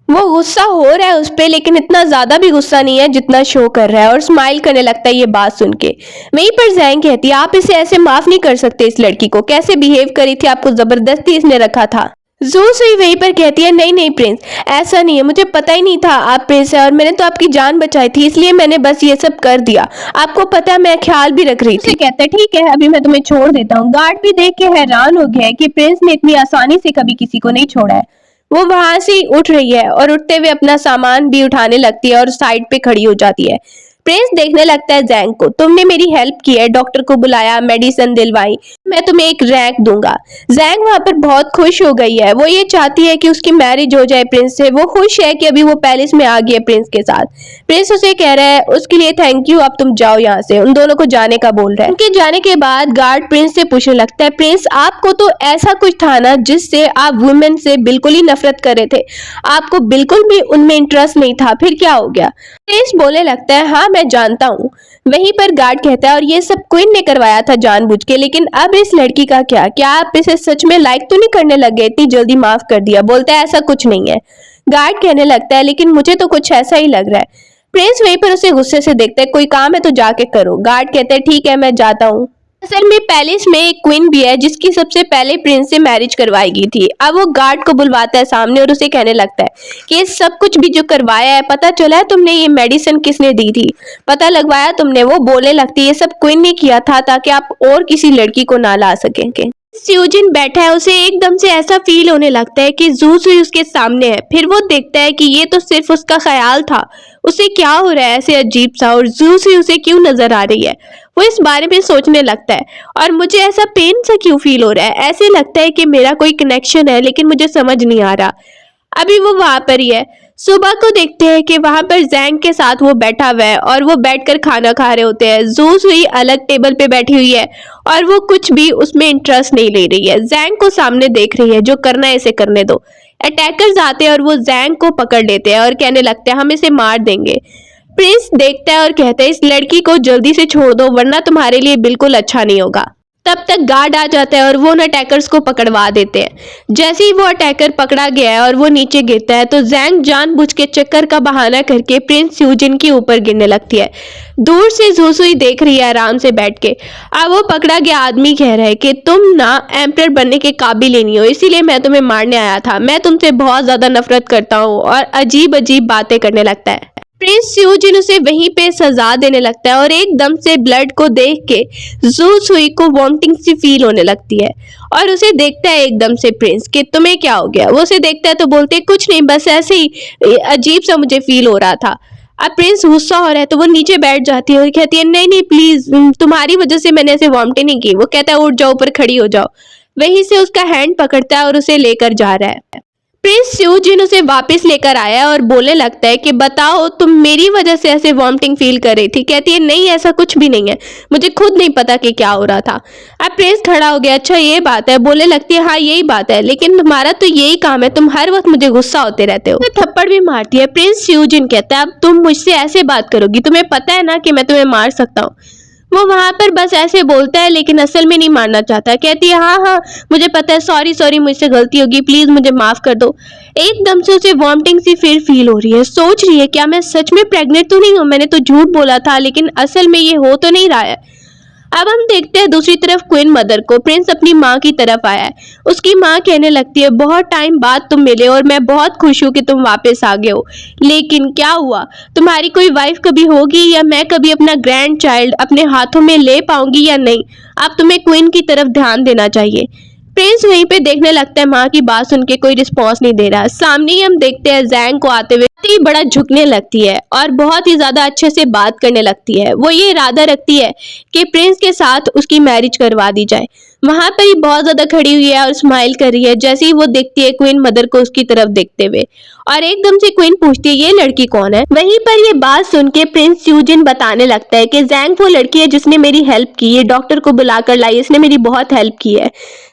वो गुस्सा हो रहा है उस पे, लेकिन इतना ज्यादा भी गुस्सा नहीं है जितना शो कर रहा है और स्माइल करने लगता है ये बात सुन के। वहीं पर जैंग कहती है आप इसे ऐसे माफ नहीं कर सकते, इस लड़की को कैसे बिहेव करी थी, आपको जबरदस्ती इसने रखा था। जू सुई वहीं पर कहती है नहीं प्रिंस ऐसा नहीं है, मुझे पता ही नहीं था आप प्रिंस है और मैंने तो आपकी जान बचाई थी इसलिए मैंने बस ये सब कर दिया, आपको पता है मैं ख्याल भी रख रही थी। कहता है ठीक है अभी मैं तुम्हें छोड़ देता हूँ। गार्ड भी देख के हैरान हो गया है कि प्रिंस ने इतनी आसानी से कभी किसी को नहीं छोड़ा है। वो वहां से उठ रही है और उठते हुए अपना सामान भी उठाने लगती है और साइड पे खड़ी हो जाती है। प्रिंस देखने लगता है जैंग को, तुमने मेरी हेल्प की है, डॉक्टर को बुलाया, मेडिसिन दिलवाई, मैं तुम्हें एक रैंक दूंगा। जैंग वहां पर बहुत खुश हो गई है। वो ये चाहती है कि उसकी मैरिज हो जाए प्रिंस से। वो खुश है कि अभी वो पैलेस में आ गई है प्रिंस के साथ। प्रिंस उसे कह रहा है उसके लिए थैंक यू, अब तुम जाओ यहाँ से। उन दोनों को जाने का बोल रहा है। उनके जाने के बाद गार्ड प्रिंस से पूछने लगता है प्रिंस आपको तो ऐसा कुछ था ना जिससे आप वुमेन से बिल्कुल ही नफरत कर रहे थे, आपको बिल्कुल भी उनमें इंटरेस्ट नहीं था, फिर क्या हो गया? प्रिंस बोलने लगता है हाँ मैं जानता हूँ। वहीं पर गार्ड कहता है और ये सब क्वीन ने करवाया था जानबूझ के, लेकिन अब इस लड़की का क्या आप इसे सच में लाइक तो नहीं करने लग गए, इतनी जल्दी माफ कर दिया? बोलता है ऐसा कुछ नहीं है। गार्ड कहने लगता है लेकिन मुझे तो कुछ ऐसा ही लग रहा है। प्रिंस वहीं पर उसे गुस्से से देखता है कोई काम है तो जाके करो। गार्ड कहते हैं ठीक है मैं जाता हूँ। असल में पैलेस में एक क्वीन भी है जिसकी सबसे पहले प्रिंस से मैरिज करवाई गई थी। अब वो गार्ड को बुलवाता है सामने और उसे कहने लगता है कि सब कुछ भी जो करवाया है, पता चला है तुमने ये मेडिसिन किसने दी थी, पता लगवाया तुमने? वो बोलने लगती है ये सब क्वीन ने किया था ताकि आप और किसी लड़की को ना ला सकें। स्यूजिन बैठा है, उसे एकदम से ऐसा फील होने लगता है कि जू सुई उसके सामने है। फिर वो देखता है कि ये तो सिर्फ उसका ख्याल था, उसे क्या हो रहा है ऐसे अजीब सा, और जू सुई उसे क्यों नजर आ रही है? वो इस बारे में सोचने लगता है और मुझे ऐसा पेन सा क्यों फील हो रहा है, ऐसे लगता है कि मेरा कोई कनेक्शन है लेकिन मुझे समझ नहीं आ रहा। अभी वो वहां पर ही है। सुबह को देखते हैं कि वहां पर जैंग के साथ वो बैठा हुआ है और वो बैठकर खाना खा रहे होते हैं। जू सुई अलग टेबल पे बैठी हुई है और वो कुछ भी उसमें इंटरेस्ट नहीं ले रही है, जैंग को सामने देख रही है, जो करना है इसे करने दो। अटैकर्स आते हैं और वो जैंग को पकड़ लेते हैं और कहने लगते हैं हम इसे मार देंगे। प्रिंस देखता है और कहता है इस लड़की को जल्दी से छोड़ दो वरना तुम्हारे लिए बिल्कुल अच्छा नहीं होगा। तब तक गार्ड आ जाता है और वो उन अटैकर्स को पकड़वा देते हैं। जैसे ही वो अटैकर पकड़ा गया है और वो नीचे गिरता है तो जैंग जानबूझ के चक्कर का बहाना करके प्रिंस स्यूजिन के ऊपर गिरने लगती है। दूर से जोसुई देख रही है आराम से बैठ के। अब वो पकड़ा गया आदमी कह रहा है कि तुम ना एम्परर बनने के काबिल ही नहीं हो, इसीलिए मैं तुम्हें मारने आया था। मैं तुमसे बहुत ज्यादा नफरत करता हूँ और अजीब अजीब बातें करने लगता है। प्रिंस स्यूजिन उसे वहीं पे सजा देने लगता है और एकदम से ब्लड को देख के जू सुई को वॉमिटिंग सी फील होने लगती है और उसे देखता है एकदम से प्रिंस कि तुम्हें क्या हो गया। वो उसे देखता है तो बोलते कुछ नहीं, बस ऐसे ही अजीब सा मुझे फील हो रहा था। अब प्रिंस गुस्सा हो रहा है तो वो नीचे बैठ जाती है और कहती है नहीं नहीं प्लीज, तुम्हारी वजह से मैंने ऐसे वॉमिटिंग नहीं की। वो कहता है उठ जाओ, ऊपर खड़ी हो जाओ। वहीं से उसका हैंड पकड़ता है और उसे लेकर जा रहा है। प्रिंस स्यूजिन उसे वापस लेकर आया और बोलने लगता है कि बताओ तुम मेरी वजह से ऐसे वॉमिटिंग फील कर रही थी। कहती है नहीं ऐसा कुछ भी नहीं है, मुझे खुद नहीं पता कि क्या हो रहा था। अब प्रिंस खड़ा हो गया, अच्छा ये बात है। बोलने लगती है हाँ यही बात है, लेकिन तुम्हारा तो यही काम है, तुम हर वक्त मुझे गुस्सा होते रहते हो। तो थप्पड़ भी मारती है। प्रिंस स्यूजिन कहता है अब तुम मुझसे ऐसे बात करोगी, तुम्हें पता है ना कि मैं तुम्हें मार सकता हूँ। वो वहां पर बस ऐसे बोलता है लेकिन असल में नहीं मारना चाहता। कहती है हाँ हाँ मुझे पता है, सॉरी सॉरी मुझसे गलती होगी, प्लीज मुझे माफ कर दो। एकदम से उसे वॉमिटिंग सी फिर फील हो रही है। सोच रही है क्या मैं सच में प्रेग्नेंट तो नहीं हूँ, मैंने तो झूठ बोला था, लेकिन असल में ये हो तो नहीं रहा है। अब हम देखते हैं दूसरी तरफ क्वीन मदर को। प्रिंस अपनी माँ की तरफ आया है। उसकी माँ कहने लगती है बहुत टाइम बाद तुम मिले और मैं बहुत खुश हूँ कि तुम वापस आ गए हो, लेकिन क्या हुआ, तुम्हारी कोई वाइफ कभी होगी या मैं कभी अपना ग्रैंड चाइल्ड अपने हाथों में ले पाऊंगी या नहीं। अब तुम्हें क्वीन की तरफ ध्यान देना चाहिए। प्रिंस वहीं पे देखने लगता है, माँ की बात सुन के कोई रिस्पॉन्स नहीं दे रहा। सामने ही हम देखते हैं जैंग को आते हुए बड़ा झुकने लगती है और बहुत ही ज्यादा अच्छे से बात करने लगती है। वो ये इरादा रखती है कि प्रिंस के साथ उसकी मैरिज करवा दी जाए। वहां पर ही बहुत ज्यादा खड़ी हुई है और स्माइल कर रही है। जैसे ही वो देखती है क्वीन मदर को उसकी तरफ देखते हुए और एकदम से क्वीन पूछती है ये लड़की कौन है। वहीं पर ये बात सुन के प्रिंस यूजिन बताने लगता है कि जैंग वो लड़की है जिसने मेरी हेल्प की, ये डॉक्टर को बुलाकर लाई, इसने मेरी बहुत हेल्प की है।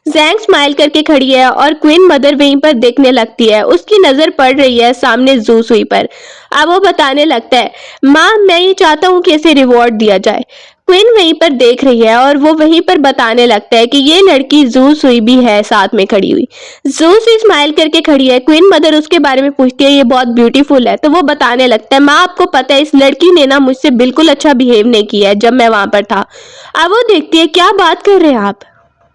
जैंग स्माइल करके खड़ी है और क्वीन मदर वहीं पर देखने लगती है। उसकी नजर पड़ रही है सामने जू सुई पर। अब वो बताने लगता है माँ मैं ये चाहता हूँ कि इसे रिवॉर्ड दिया जाए। क्वीन वहीं पर देख रही है और वो वहीं पर बताने लगता है कि ये लड़की जू सुई भी है साथ में खड़ी हुई। जू सुई स्माइल करके खड़ी है। क्वीन मदर उसके बारे में पूछती है ये बहुत ब्यूटीफुल है, तो वो बताने लगता है माँ आपको पता है इस लड़की ने ना मुझसे बिल्कुल अच्छा बिहेव नहीं किया है जब मैं वहां पर था। अब वो देखती है क्या बात कर रहे हैं आप,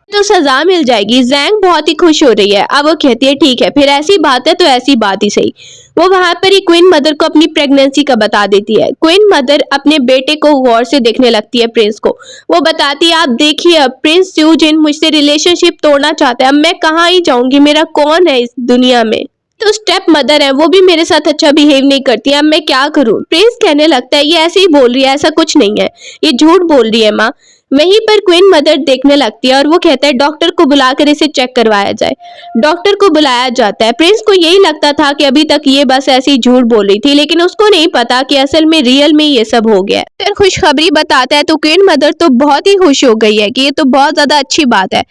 तो सजा मिल जाएगी। जैंग बहुत ही खुश हो रही है। अब वो कहती है ठीक है फिर ऐसी बात है तो ऐसी बात ही सही। वो वहां पर ही क्वीन मदर को अपनी प्रेगनेंसी का बता देती है। क्वीन मदर अपने बेटे को गौर से देखने लगती है प्रिंस को। वो बताती है आप देखिए अब प्रिंस यूजिन मुझसे रिलेशनशिप तोड़ना चाहता है, अब मैं कहाँ ही जाऊंगी, मेरा कौन है इस दुनिया में। तो स्टेप मदर है वो भी मेरे साथ अच्छा बिहेव नहीं करती है, अब मैं क्या करूं। प्रिंस कहने लगता है ये ऐसे ही बोल रही है, ऐसा कुछ नहीं है, ये झूठ बोल रही है माँ। वहीं पर क्वीन मदर देखने लगती है और वो कहता है डॉक्टर को बुलाकर इसे चेक करवाया जाए। डॉक्टर को बुलाया जाता है। प्रिंस को यही लगता था कि अभी तक ये बस ऐसे ही झूठ बोल रही थी, लेकिन उसको नहीं पता कि असल में रियल में ये सब हो गया है। फिर खुशखबरी बताता है तो क्वीन मदर तो बहुत ही खुश हो गई है कि ये तो बहुत ज्यादा अच्छी बात है।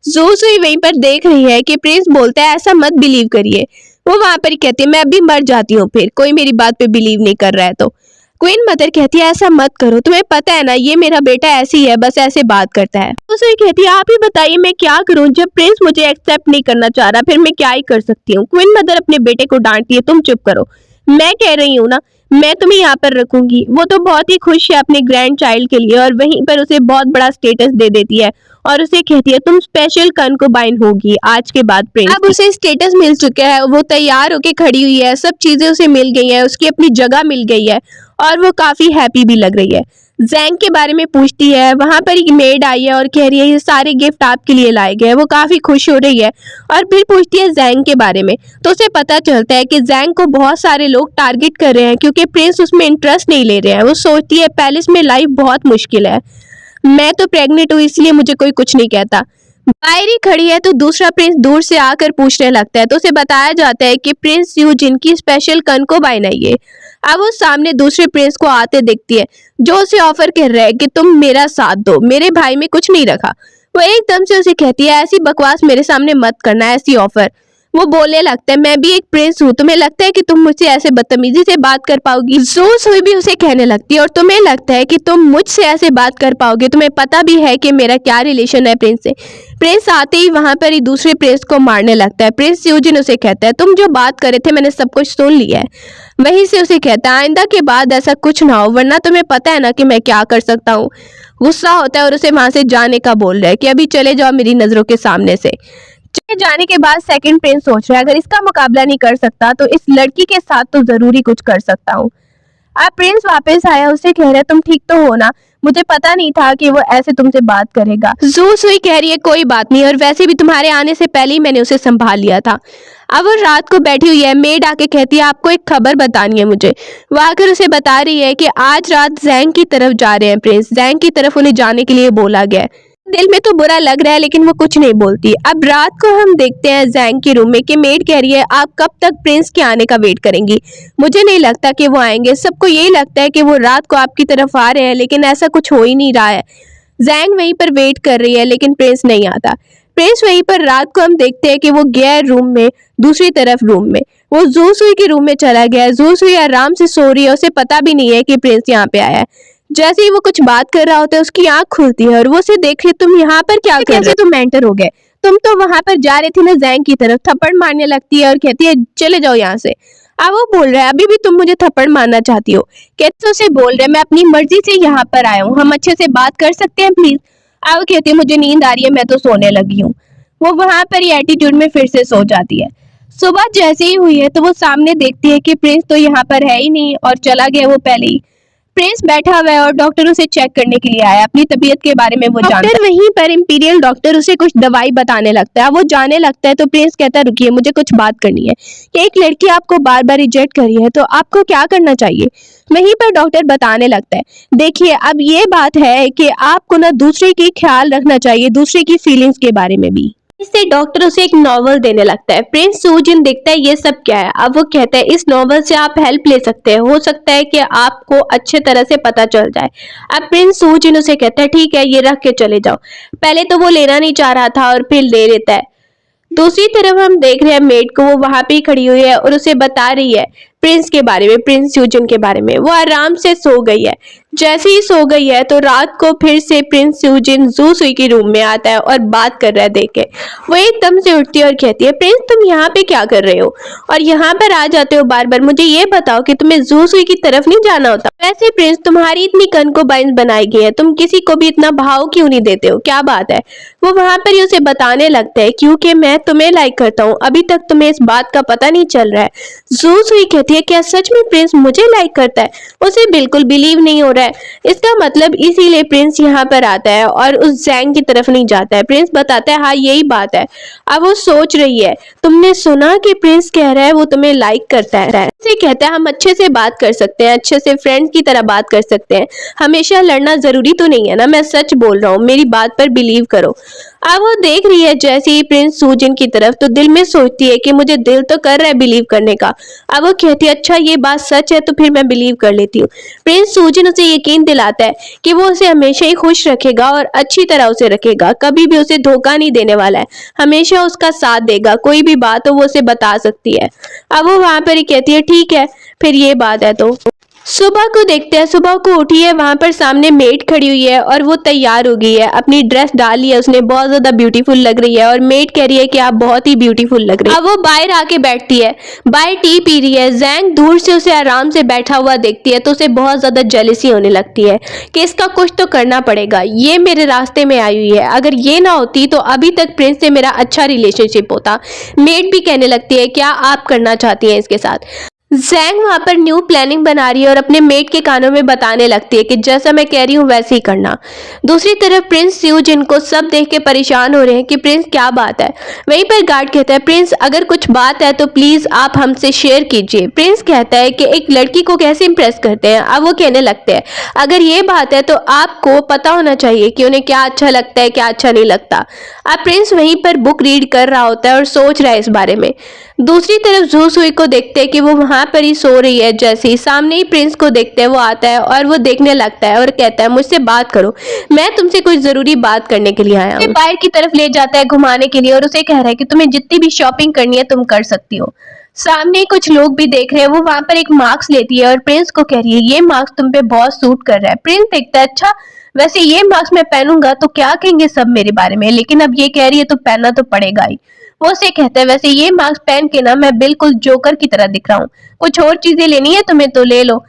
जू सुई वहीं पर देख रही है कि प्रिंस बोलता है ऐसा मत बिलीव करिए। वो वहां पर ही कहती है मैं अभी मर जाती हूँ फिर कोई मेरी बात पे बिलीव नहीं कर रहा है तो। क्वीन मदर कहती है ऐसा मत करो, तुम्हें पता है ना ये मेरा बेटा ऐसी है, बस ऐसे बात करता है। उसे कहती है आप ही बताइए मैं क्या करूं, जब प्रिंस मुझे एक्सेप्ट नहीं करना चाह रहा फिर मैं क्या ही कर सकती हूँ। क्वीन मदर अपने बेटे को डांटती है तुम चुप करो, मैं कह रही हूँ ना मैं तुम्हें यहाँ पर रखूंगी। वो तो बहुत ही खुश है अपने ग्रैंड चाइल्ड के लिए और वहीं पर उसे बहुत बड़ा स्टेटस दे देती है और उसे कहती है तुम स्पेशल कंकुबाइन होगी आज के बाद प्रिंस। अब उसे स्टेटस मिल चुका है, वो तैयार होके खड़ी हुई है, सब चीजें उसे मिल गई है, उसकी अपनी जगह मिल गई है और वो काफी हैप्पी भी लग रही है। जैंग के बारे में पूछती है। वहां पर एक मेड आई है और कह रही है ये सारे गिफ्ट आपके लिए लाए गए। वो काफी खुश हो रही है और फिर पूछती है जैंग के बारे में, तो उसे पता चलता है कि जैंग को बहुत सारे लोग टारगेट कर रहे हैं क्योंकि प्रिंस उसमें इंटरेस्ट नहीं ले रहे हैं। वो सोचती है पैलेस में लाइफ बहुत मुश्किल है, मैं तो प्रेग्नेंट हूँ इसलिए मुझे कोई कुछ नहीं कहता। बाहर ही खड़ी है तो दूसरा प्रिंस दूर से आकर पूछने लगता है, तो उसे बताया जाता है कि प्रिंस यू जिनकी स्पेशल कंकोबाइन है ये। अब वो सामने दूसरे प्रिंस को आते दिखती है, जो उसे ऑफर कर रहा है कि तुम मेरा साथ दो, मेरे भाई में कुछ नहीं रखा। वो एकदम से उसे कहती है, ऐसी बकवास मेरे सामने मत करना, ऐसी ऑफर। वो बोलने लगता है, मैं भी एक प्रिंस हूँ, तुम्हें लगता है कि तुम मुझसे ऐसे बदतमीजी से बात कर पाओगी? जो सुई भी उसे कहने लगती है, और तुम्हें लगता है कि तुम मुझसे ऐसे बात कर पाओगे? तुम्हें पता भी है कि मेरा क्या रिलेशन है प्रिंस से? प्रिंस आते ही वहां पर ही दूसरे प्रिंस को मारने लगता है। प्रिंस यूजिन उसे कहता है, तुम जो बात कर रहे थे मैंने सब कुछ सुन लिया है। वहीं से उसे कहता है, आइंदा के बाद ऐसा कुछ ना हो, वरना तुम्हें पता है ना कि मैं क्या कर सकता हूँ। गुस्सा होता है और उसे वहां से जाने का बोल रहा है कि अभी चले जाओ मेरी नजरों के सामने से। चले जाने के बाद सेकंड प्रिंस सोच रहा है, अगर इसका मुकाबला नहीं कर सकता तो इस लड़की के साथ तो जरूरी कुछ कर सकता हूँ। अब प्रिंस वापस आया, उसे कह रहा है, तुम ठीक तो हो ना? मुझे पता नहीं था कि वो ऐसे तुमसे बात करेगा। जू सुई कह रही है, कोई बात नहीं, और वैसे भी तुम्हारे आने से पहले ही मैंने उसे संभाल लिया था। अब वो रात को बैठी हुई है, मेड आके कहती है, आपको एक खबर बतानी है मुझे। वो आकर उसे बता रही है कि आज रात जैंग की तरफ जा रहे हैं प्रिंस, जैंग की तरफ उन्हें जाने के लिए बोला गया है। दिल में तो बुरा लग रहा है लेकिन वो कुछ नहीं बोलती। अब रात को हम देखते हैं जैंग के रूम में कि मेड कह रही है, आप कब तक प्रिंस के आने का वेट करेंगी? मुझे नहीं लगता कि वो आएंगे। सबको यही लगता है कि वो रात को आपकी तरफ आ रहे हैं, लेकिन ऐसा कुछ हो ही नहीं रहा है। जैंग वहीं पर वेट कर रही है लेकिन प्रिंस नहीं आता। प्रिंस वहीं पर रात को हम देखते हैं कि वो गया है रूम में, दूसरी तरफ रूम में। वो जू सुई के रूम में चला गया है। जू सुई आराम से सो रही है, उसे पता भी नहीं है कि प्रिंस यहाँ पे आया है। जैसे ही वो कुछ बात कर रहा होता है उसकी आंख खुलती है और वो उसे देख रही, तुम यहाँ पर क्या कर रहे हो? तुम मेंटर हो गए? तुम तो वहां पर जा रहे थे ना जैंग की तरफ। थप्पड़ मारने लगती है और कहती है, चले जाओ यहाँ से। अब वो बोल रहा है, अभी भी तुम मुझे थप्पड़ मारना चाहती हो? कहते उसे बोल रहे, मैं अपनी मर्जी से यहाँ पर आया हूँ, हम अच्छे से बात कर सकते हैं प्लीज? अब वो कहती है, मुझे नींद आ रही है, मैं तो सोने लगी हूँ। वो वहां पर ही एटीट्यूड में फिर से सो जाती है। सुबह जैसे ही हुई है तो वो सामने देखती है कि प्रिंस तो यहाँ पर है ही नहीं और चला गया वो पहले ही। प्रिंस बैठा हुआ है और डॉक्टर उसे चेक करने के लिए आया, अपनी तबीयत के बारे में वो जानता है। वहीं पर इंपीरियल डॉक्टर उसे कुछ दवाई बताने लगता है। वो जाने लगता है तो प्रिंस कहता है, रुकिए मुझे कुछ बात करनी है कि एक लड़की आपको बार बार रिजेक्ट कर रही है तो आपको क्या करना चाहिए? वहीं पर डॉक्टर बताने लगता है, देखिए अब ये बात है कि आपको ना दूसरे की ख्याल रखना चाहिए, दूसरे की फीलिंग्स के बारे में भी। इससे डॉक्टर उसे एक नॉवल देने लगता है। प्रिंस सूजिन देखता है ये सब क्या है। अब वो कहता है, इस नॉवल से आप हेल्प ले सकते हैं, हो सकता है कि आपको अच्छे तरह से पता चल जाए। अब प्रिंस सूजिन उसे कहता है, ठीक है ये रख के चले जाओ। पहले तो वो लेना नहीं चाह रहा था और फिर ले लेता है। दूसरी तरफ हम देख रहे हैं मेड को, वो वहां पे ही खड़ी हुई है और उसे बता रही है प्रिंस के बारे में, प्रिंस यूजिन के बारे में। वो आराम से सो गई है। जैसे ही सो गई है तो रात को फिर से प्रिंस यूजिन जू सुई के रूम में आता है और बात कर रहा है देख के। वो एकदम से उठती है और कहती है, प्रिंस तुम यहाँ पे क्या कर रहे हो और यहाँ पर आ जाते हो बार बार? मुझे ये बताओ कि तुम्हें जू सुई की तरफ नहीं जाना होता? वैसे प्रिंस तुम्हारी इतनी कंकोबाइन्स बनाई गई है, तुम किसी को भी इतना भाव क्यों नहीं देते हो? क्या बात है? वो वहां पर ही उसे बताने लगता है, क्योंकि मैं तुम्हें लाइक करता हूँ, अभी तक तुम्हें इस बात का पता नहीं चल रहा है। जू सुई कहती है, क्या सच में प्रिंस मुझे लाइक करता है? उसे बिल्कुल बिलीव नहीं हो रहा है। इसका मतलब इसीलिए प्रिंस यहाँ पर आता है और उस जैंग की तरफ नहीं जाता है। प्रिंस बताता है, हाँ यही बात है। अब वो सोच रही है, तुमने सुना कि प्रिंस कह रहा है वो तुम्हें लाइक करता है? से कहता है, हम अच्छे से बात कर सकते हैं, अच्छे से फ्रेंड की तरह बात कर सकते हैं, हमेशा लड़ना जरूरी तो नहीं है ना। मैं सच बोल रहा हूँ, मेरी बात पर बिलीव करो। अब वो देख रही है जैसे ही प्रिंस सूजिन की तरफ, तो दिल में सोचती है कि मुझे दिल तो कर रहा है बिलीव करने का। अब वो कहती है, अच्छा ये बात सच है तो फिर मैं बिलीव कर लेती हूँ। प्रिंस सूजिन उसे यकीन दिलाता है कि वो उसे हमेशा ही खुश रखेगा और अच्छी तरह उसे रखेगा, कभी भी उसे धोखा नहीं देने वाला है, हमेशा उसका साथ देगा, कोई भी बात हो वो उसे बता सकती है। अब वो वहां पर ही कहती है, ठीक है फिर ये बात है तो। सुबह को देखते हैं, सुबह को उठी है, वहां पर सामने मेड खड़ी हुई है और वो तैयार हो गई है, अपनी ड्रेस डाली है उसने, बहुत ज्यादा ब्यूटीफुल लग रही है और मेड कह रही है कि आप बहुत ही ब्यूटीफुल लग रही है। अब वो बाहर आके बैठती है, बाहर टी पी रही है। जैंग दूर से उसे आराम से बैठा हुआ देखती है तो उसे बहुत ज्यादा जेलसी होने लगती है कि इसका कुछ तो करना पड़ेगा, ये मेरे रास्ते में आई हुई है, अगर ये ना होती तो अभी तक प्रिंस से मेरा अच्छा रिलेशनशिप होता। मेड भी कहने लगती है, क्या आप करना चाहती हैं इसके साथ? जैंग वहां पर न्यू प्लानिंग बना रही है और अपने मेट के कानों में बताने लगती है कि जैसा मैं कह रही हूँ वैसे ही करना। दूसरी तरफ प्रिंस स्यू जिनको सब देख के परेशान हो रहे हैं कि प्रिंस क्या बात है। वहीं पर गार्ड कहता है प्रिंस अगर कुछ बात है तो प्लीज आप हमसे शेयर कीजिए। प्रिंस कहता है कि एक लड़की को कैसे इंप्रेस करते हैं। अब वो कहने लगते हैं अगर ये बात है तो आपको पता होना चाहिए कि उन्हें क्या अच्छा लगता है क्या अच्छा नहीं लगता। अब प्रिंस वहीं पर बुक रीड कर रहा होता है और सोच रहा है इस बारे में। दूसरी तरफ जू सुई को देखते हैं कि वो वहां पर ही सो रही है। जैसे ही सामने ही प्रिंस को देखते हैं वो आता है और वो देखने लगता है और कहता है मुझसे बात करो, मैं तुमसे कुछ जरूरी बात करने के लिए आया हूँ। बाहर की तरफ ले जाता है घुमाने के लिए और उसे कह रहा है कि तुम्हें जितनी भी शॉपिंग करनी है तुम कर सकती हो। सामने कुछ लोग भी देख रहे हैं। वो वहां पर एक मास्क लेती है और प्रिंस को कह रही है ये मास्क तुम पे बहुत सूट कर रहा है। प्रिंस देखता है अच्छा वैसे ये मास्क मैं पहनूंगा तो क्या कहेंगे सब मेरे बारे में, लेकिन अब ये कह रही है तो पहनना तो पड़ेगा ही। वो उसे कहता है वैसे ये मास्क पहन के ना मैं बिल्कुल जोकर की तरह दिख रहा हूँ, कुछ और चीजें लेनी है तुम्हें तो ले लो।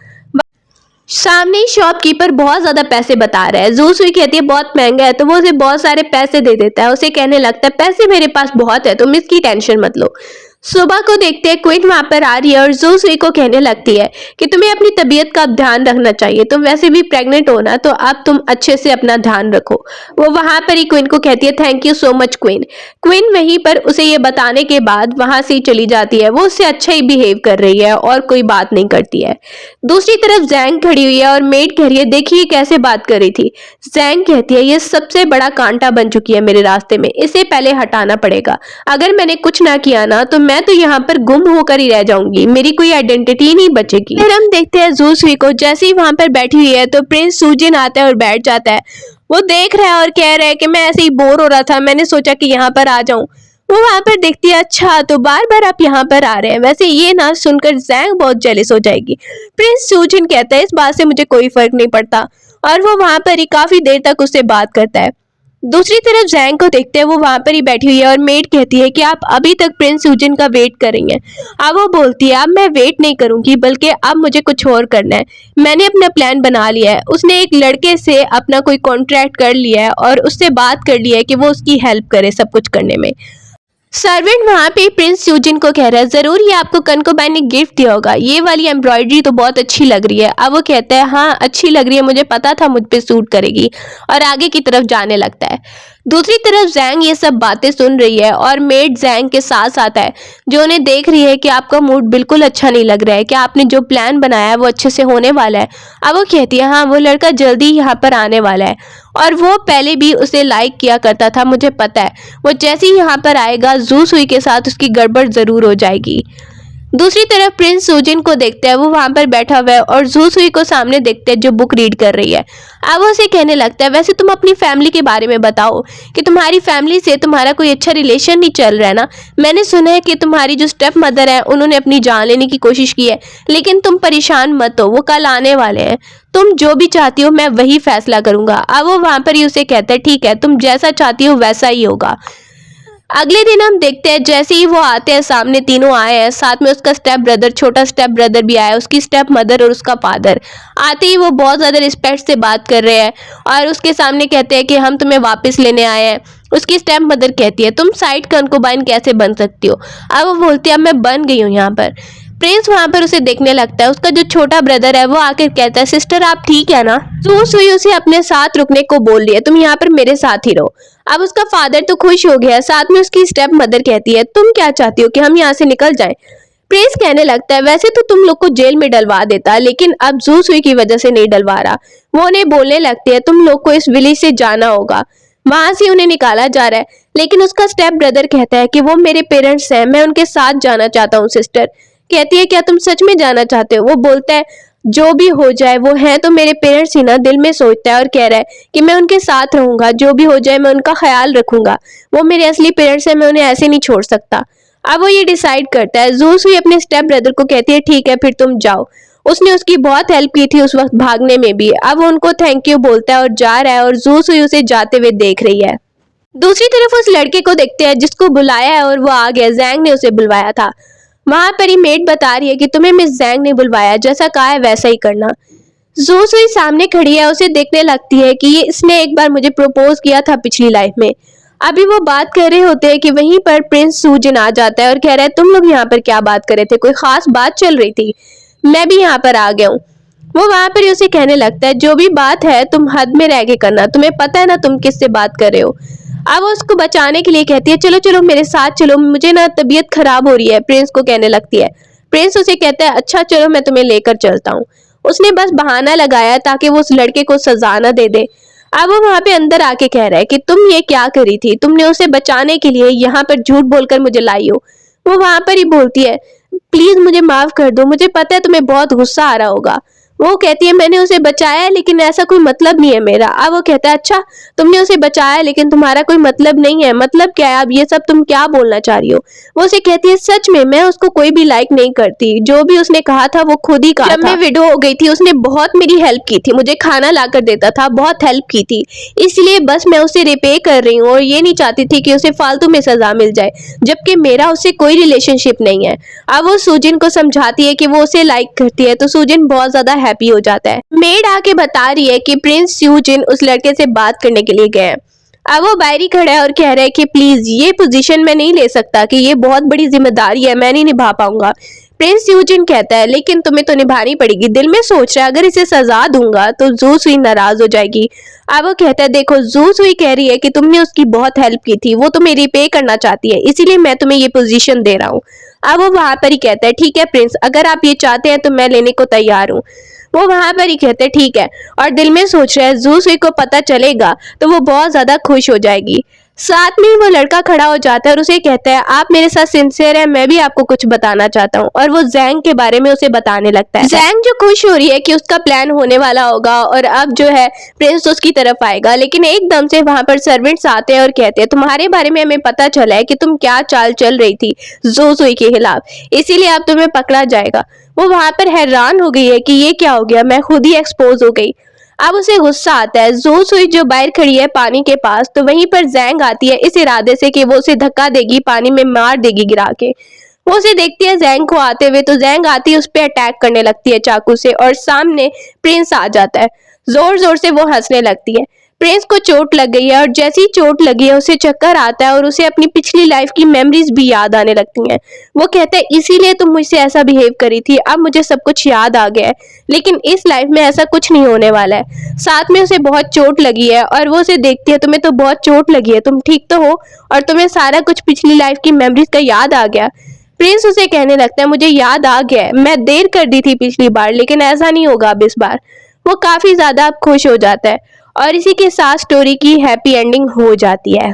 सामने ही शॉपकीपर बहुत ज्यादा पैसे बता रहा है। जू सुई कहती है बहुत महंगा है तो वो उसे बहुत सारे पैसे दे देता है। उसे कहने लगता है पैसे मेरे पास बहुत है तुम इसकी टेंशन मत लो। सुबह को देखते हैं क्विन वहां पर आ रही है और जू सुई को कहने लगती है कि तुम्हें अपनी तबीयत का ध्यान रखना चाहिए, तुम वैसे भी प्रेग्नेंट हो ना तो अब तुम अच्छे से अपना ध्यान रखो। वो वहां पर ही क्विन को कहती है thank you so much Quinn. Quinn वहीं पर उसे ये बताने के बाद वहां से ही चली जाती है। वो उससे अच्छा ही बिहेव कर रही है और कोई बात नहीं करती है। दूसरी तरफ जैंग खड़ी हुई है और मेड कह रही है देखिए कैसे बात कर रही थी। जैंग कहती है ये सबसे बड़ा कांटा बन चुकी है मेरे रास्ते में, इसे पहले हटाना पड़ेगा। अगर मैंने कुछ ना किया ना तो मैं तो यहाँ पर गुम होकर ही रह जाऊंगी, मेरी कोई आइडेंटिटी नहीं बचेगी। फिर हम देखते हैं जू सुई को जैसे ही वहां पर बैठी हुई है तो प्रिंस सूजिन आता है और बैठ जाता है। वो देख रहा है और कह रहा है कि मैं ऐसे ही बोर हो रहा था, मैंने सोचा कि यहाँ पर आ जाऊं। वो वहां पर देखती है अच्छा तो बार बार आप यहाँ पर आ रहे हैं। वैसे ये ना सुनकर जैंग बहुत जेलिस हो जाएगी। प्रिंस सूजिन कहता है इस बात से मुझे कोई फर्क नहीं पड़ता और वो वहां पर ही काफी देर तक उससे बात करता है। दूसरी तरफ जैंग को देखते हैं वो वहां पर ही बैठी हुई है और मेड कहती है कि आप अभी तक प्रिंस सूजन का वेट कर रही हैं। अब वो बोलती है अब मैं वेट नहीं करूंगी बल्कि अब मुझे कुछ और करना है। मैंने अपना प्लान बना लिया है। उसने एक लड़के से अपना कोई कॉन्ट्रैक्ट कर लिया है और उससे बात कर लिया है कि वो उसकी हेल्प करे सब कुछ करने में। सर्वेंट वहां पे प्रिंस सूजिन को कह रहा है जरूर ये आपको कनकोबाई ने गिफ्ट दिया होगा, ये वाली एम्ब्रॉयडरी तो बहुत अच्छी लग रही है। अब वो कहता है हाँ अच्छी लग रही है, मुझे पता था मुझ पे सूट करेगी और आगे की तरफ जाने लगता है। दूसरी तरफ जैंग ये सब बातें सुन रही है और मेड जैंग के साथ साथ है जो उन्हें देख रही है कि आपका मूड बिल्कुल अच्छा नहीं लग रहा है, क्या आपने जो प्लान बनाया है वो अच्छे से होने वाला है। अब वो कहती है हाँ वो लड़का जल्दी यहाँ पर आने वाला है और वो पहले भी उसे लाइक किया करता था, मुझे पता है वो जैसे ही यहाँ पर आएगा जू सुई के साथ उसकी गड़बड़ जरूर हो जाएगी। दूसरी तरफ प्रिंस सूजिन को देखते हैं वो वहां पर बैठा हुआ है और जू सुई को सामने देखते हैं जो बुक रीड कर रही है। अब वो उसे कहने लगता है वैसे तुम अपनी फैमिली के बारे में बताओ कि तुम्हारी फैमिली से तुम्हारा कोई अच्छा रिलेशन नहीं चल रहा है ना। मैंने सुना है कि तुम्हारी जो स्टेप मदर है उन्होंने अपनी जान लेने की कोशिश की है, लेकिन तुम परेशान मत हो वो कल आने वाले हैं, तुम जो भी चाहती हो मैं वही फैसला करूंगा। अब वो वहां पर ही उसे कहता है ठीक है तुम जैसा चाहती हो वैसा ही होगा। अगले दिन हम देखते हैं जैसे ही वो आते हैं सामने तीनों आए हैं, साथ में उसका स्टेप ब्रदर छोटा स्टेप ब्रदर भी आया, उसकी स्टेप मदर और उसका फादर। आते ही वो बहुत ज़्यादा रिस्पेक्ट से बात कर रहे हैं और उसके सामने कहते हैं कि हम तुम्हें वापस लेने आए हैं। उसकी स्टेप मदर कहती है तुम साइड कंकुबाइन कैसे बन सकती हो। अब वो बोलती है अब मैं बन गई हूँ यहाँ पर। प्रिंस वहां पर उसे देखने लगता है। उसका जो छोटा ब्रदर है वो आकर कहता है सिस्टर आप ठीक है ना। जू सुई उसे अपने साथ रुकने को बोल रही है, तुम यहाँ पर मेरे साथ ही रहो। अब उसका फादर तो खुश हो गया, साथ में उसकी स्टेप मदर कहती है तुम क्या चाहती हो कि हम यहाँ से निकल जाएं। प्रिंस कहने लगता है वैसे तो तुम लोग को जेल में डलवा देता, लेकिन अब जू सुई की वजह से नहीं डलवा रहा। वो उन्हें बोलने लगती है तुम लोग को इस विलेज से जाना होगा। वहां से उन्हें निकाला जा रहा है, लेकिन उसका स्टेप ब्रदर कहता है कि वो मेरे पेरेंट्स हैं, मैं उनके साथ जाना चाहता हूँ। सिस्टर कहती है क्या तुम सच में जाना चाहते हो। वो बोलता है जो भी हो जाए वो है तो मेरे पेरेंट्स ही ना। दिल में सोचता है और कह रहा है कि मैं उनके साथ रहूंगा, जो भी हो जाए मैं उनका ख्याल रखूंगा, वो मेरे असली पेरेंट्स हैं, मैं उन्हें ऐसे नहीं छोड़ सकता। अब वो ये डिसाइड करता है। जू सुई अपने स्टेप ब्रदर को कहती है ठीक है फिर तुम जाओ, उसने उसकी बहुत हेल्प की थी उस वक्त भागने में भी। अब वो उनको थैंक यू बोलता है और जा रहा है और जू सुई उसे जाते हुए देख रही है। दूसरी तरफ उस लड़के को देखते हैं जिसको बुलाया है और वो आ गया, जैंग ने उसे बुलवाया था। वहां पर ही मेड बता रही है कि तुम्हें मिस जैंग ने बुलवाया, जैसा कहा है वैसा ही करना। जू सुई सामने खड़ी है, उसे देखने लगती है कि ये इसने एक बार मुझे प्रपोज किया था पिछली लाइफ में। अभी वो बात कर रहे होते हैं कि वहीं पर प्रिंस सूजिन आ जाता है और कह रहा है तुम लोग यहाँ पर क्या बात कर रहे थे, कोई खास बात चल रही थी, मैं भी यहाँ पर आ गया हूँ। वो वहां पर ही उसे कहने लगता है जो भी बात है तुम हद में रह के करना, तुम्हें पता है ना तुम किससे बात कर रहे हो। अब वो उसको बचाने के लिए कहती है चलो चलो मेरे साथ चलो, मुझे ना तबीयत खराब हो रही है, प्रिंस को कहने लगती है। प्रिंस उसे कहता है अच्छा चलो मैं तुम्हें लेकर चलता हूँ। उसने बस बहाना लगाया ताकि वो उस लड़के को सजा न दे दे। अब वो वहां पे अंदर आके कह रहा है कि तुम ये क्या करी थी, तुमने उसे बचाने के लिए यहाँ पर झूठ बोलकर मुझे लाई हो। वो वहां पर ही बोलती है प्लीज मुझे माफ कर दो, मुझे पता है तुम्हें बहुत गुस्सा आ रहा होगा। वो कहती है मैंने उसे बचाया लेकिन ऐसा कोई मतलब नहीं है मेरा। अब वो कहता है अच्छा तुमने उसे बचाया लेकिन तुम्हारा कोई मतलब नहीं है, मतलब क्या है, अब ये सब तुम क्या बोलना चाह रही हो। वो उसे कहती है सच में मैं उसको कोई भी लाइक नहीं करती, जो भी उसने कहा था वो खुद ही कहा था। जब मैं विडो हो गई थी उसने बहुत मेरी हेल्प की थी, मुझे खाना लाकर देता था, बहुत हेल्प की थी, इसलिए बस मैं उसे रिपे कर रही हूँ और ये नहीं चाहती थी कि उसे फालतू में सजा मिल जाए, जबकि मेरा उससे कोई रिलेशनशिप नहीं है। अब वो सूजिन को समझाती है कि वो उसे लाइक करती है तो सूजिन बहुत ज्यादा हैप्पी हो जाता है। मेड आके बता रही है कि प्रिंस सूजिन उस लड़के से बात करने के लिए गए हैं। अब वो बाहरी खड़ा है और कह रहा है कि प्लीज ये पोजीशन मैं नहीं ले सकता, कि ये बहुत बड़ी जिम्मेदारी है, मैं नहीं निभा पाऊंगा। प्रिंस यूजिन कहता है लेकिन तुम्हें तो निभानी पड़ेगी। दिल में सोच रहा है अगर इसे सजा दूंगा तो जू सुई नाराज हो जाएगी। अब वो कहता है देखो जू सुई कह रही है कि तुमने उसकी बहुत हेल्प की थी, वो तुम्हें रिपे करना चाहती है, इसीलिए मैं तुम्हें ये पोजीशन दे रहा हूँ। अब वो वहां पर ही कहता है ठीक है प्रिंस, अगर आप ये चाहते हैं तो मैं लेने को तैयार हूँ। वो वहां पर ही कहते हैं ठीक है, और दिल में सोच रहा है जू सुई को पता चलेगा तो वो बहुत ज्यादा खुश हो जाएगी। साथ में वो लड़का खड़ा हो जाता है और उसे कहता है आप मेरे साथ सिंसियर है, मैं भी आपको कुछ बताना चाहता हूँ, और वो जैंग के बारे में उसे बताने लगता है। जैंग जो खुश हो रही है कि उसका प्लान होने वाला होगा और अब जो है प्रिंस उसकी तरफ आएगा, लेकिन एकदम से वहां पर सर्वेंट्स आते हैं और कहते हैं तुम्हारे बारे में हमें पता चला है कि तुम क्या चाल चल रही थी जू सुई के खिलाफ, इसीलिए अब तुम्हें पकड़ा जाएगा। वो वहां पर हैरान हो गई है कि ये क्या हो गया, मैं खुद ही एक्सपोज हो गई। अब उसे गुस्सा आता है। जू सुई जो बाहर खड़ी है पानी के पास, तो वहीं पर जैंग आती है इस इरादे से कि वो उसे धक्का देगी, पानी में मार देगी गिरा के। वो उसे देखती है जैंग को आते हुए, तो जैंग आती है उस पर अटैक करने लगती है चाकू से, और सामने प्रिंस आ जाता है। जोर जोर से वो हंसने लगती है। प्रिंस को चोट लग गई है और जैसी ही चोट लगी है उसे चक्कर आता है और उसे अपनी पिछली लाइफ की मेमोरीज भी याद आने लगती हैं। वो कहते हैं इसीलिए तुम मुझसे ऐसा बिहेव करी थी, अब मुझे सब कुछ याद आ गया है, लेकिन इस लाइफ में ऐसा कुछ नहीं होने वाला है। साथ में उसे बहुत चोट लगी है और वो उसे देखती है तुम्हें तो बहुत चोट लगी है, तुम ठीक तो हो, और तुम्हें सारा कुछ पिछली लाइफ की मेमोरीज का याद आ गया। प्रिंस उसे कहने लगता है मुझे याद आ गया है, मैं देर कर दी थी पिछली बार, लेकिन ऐसा नहीं होगा अब इस बार। वो काफी ज्यादा खुश हो जाता है और इसी के साथ स्टोरी की हैप्पी एंडिंग हो जाती है।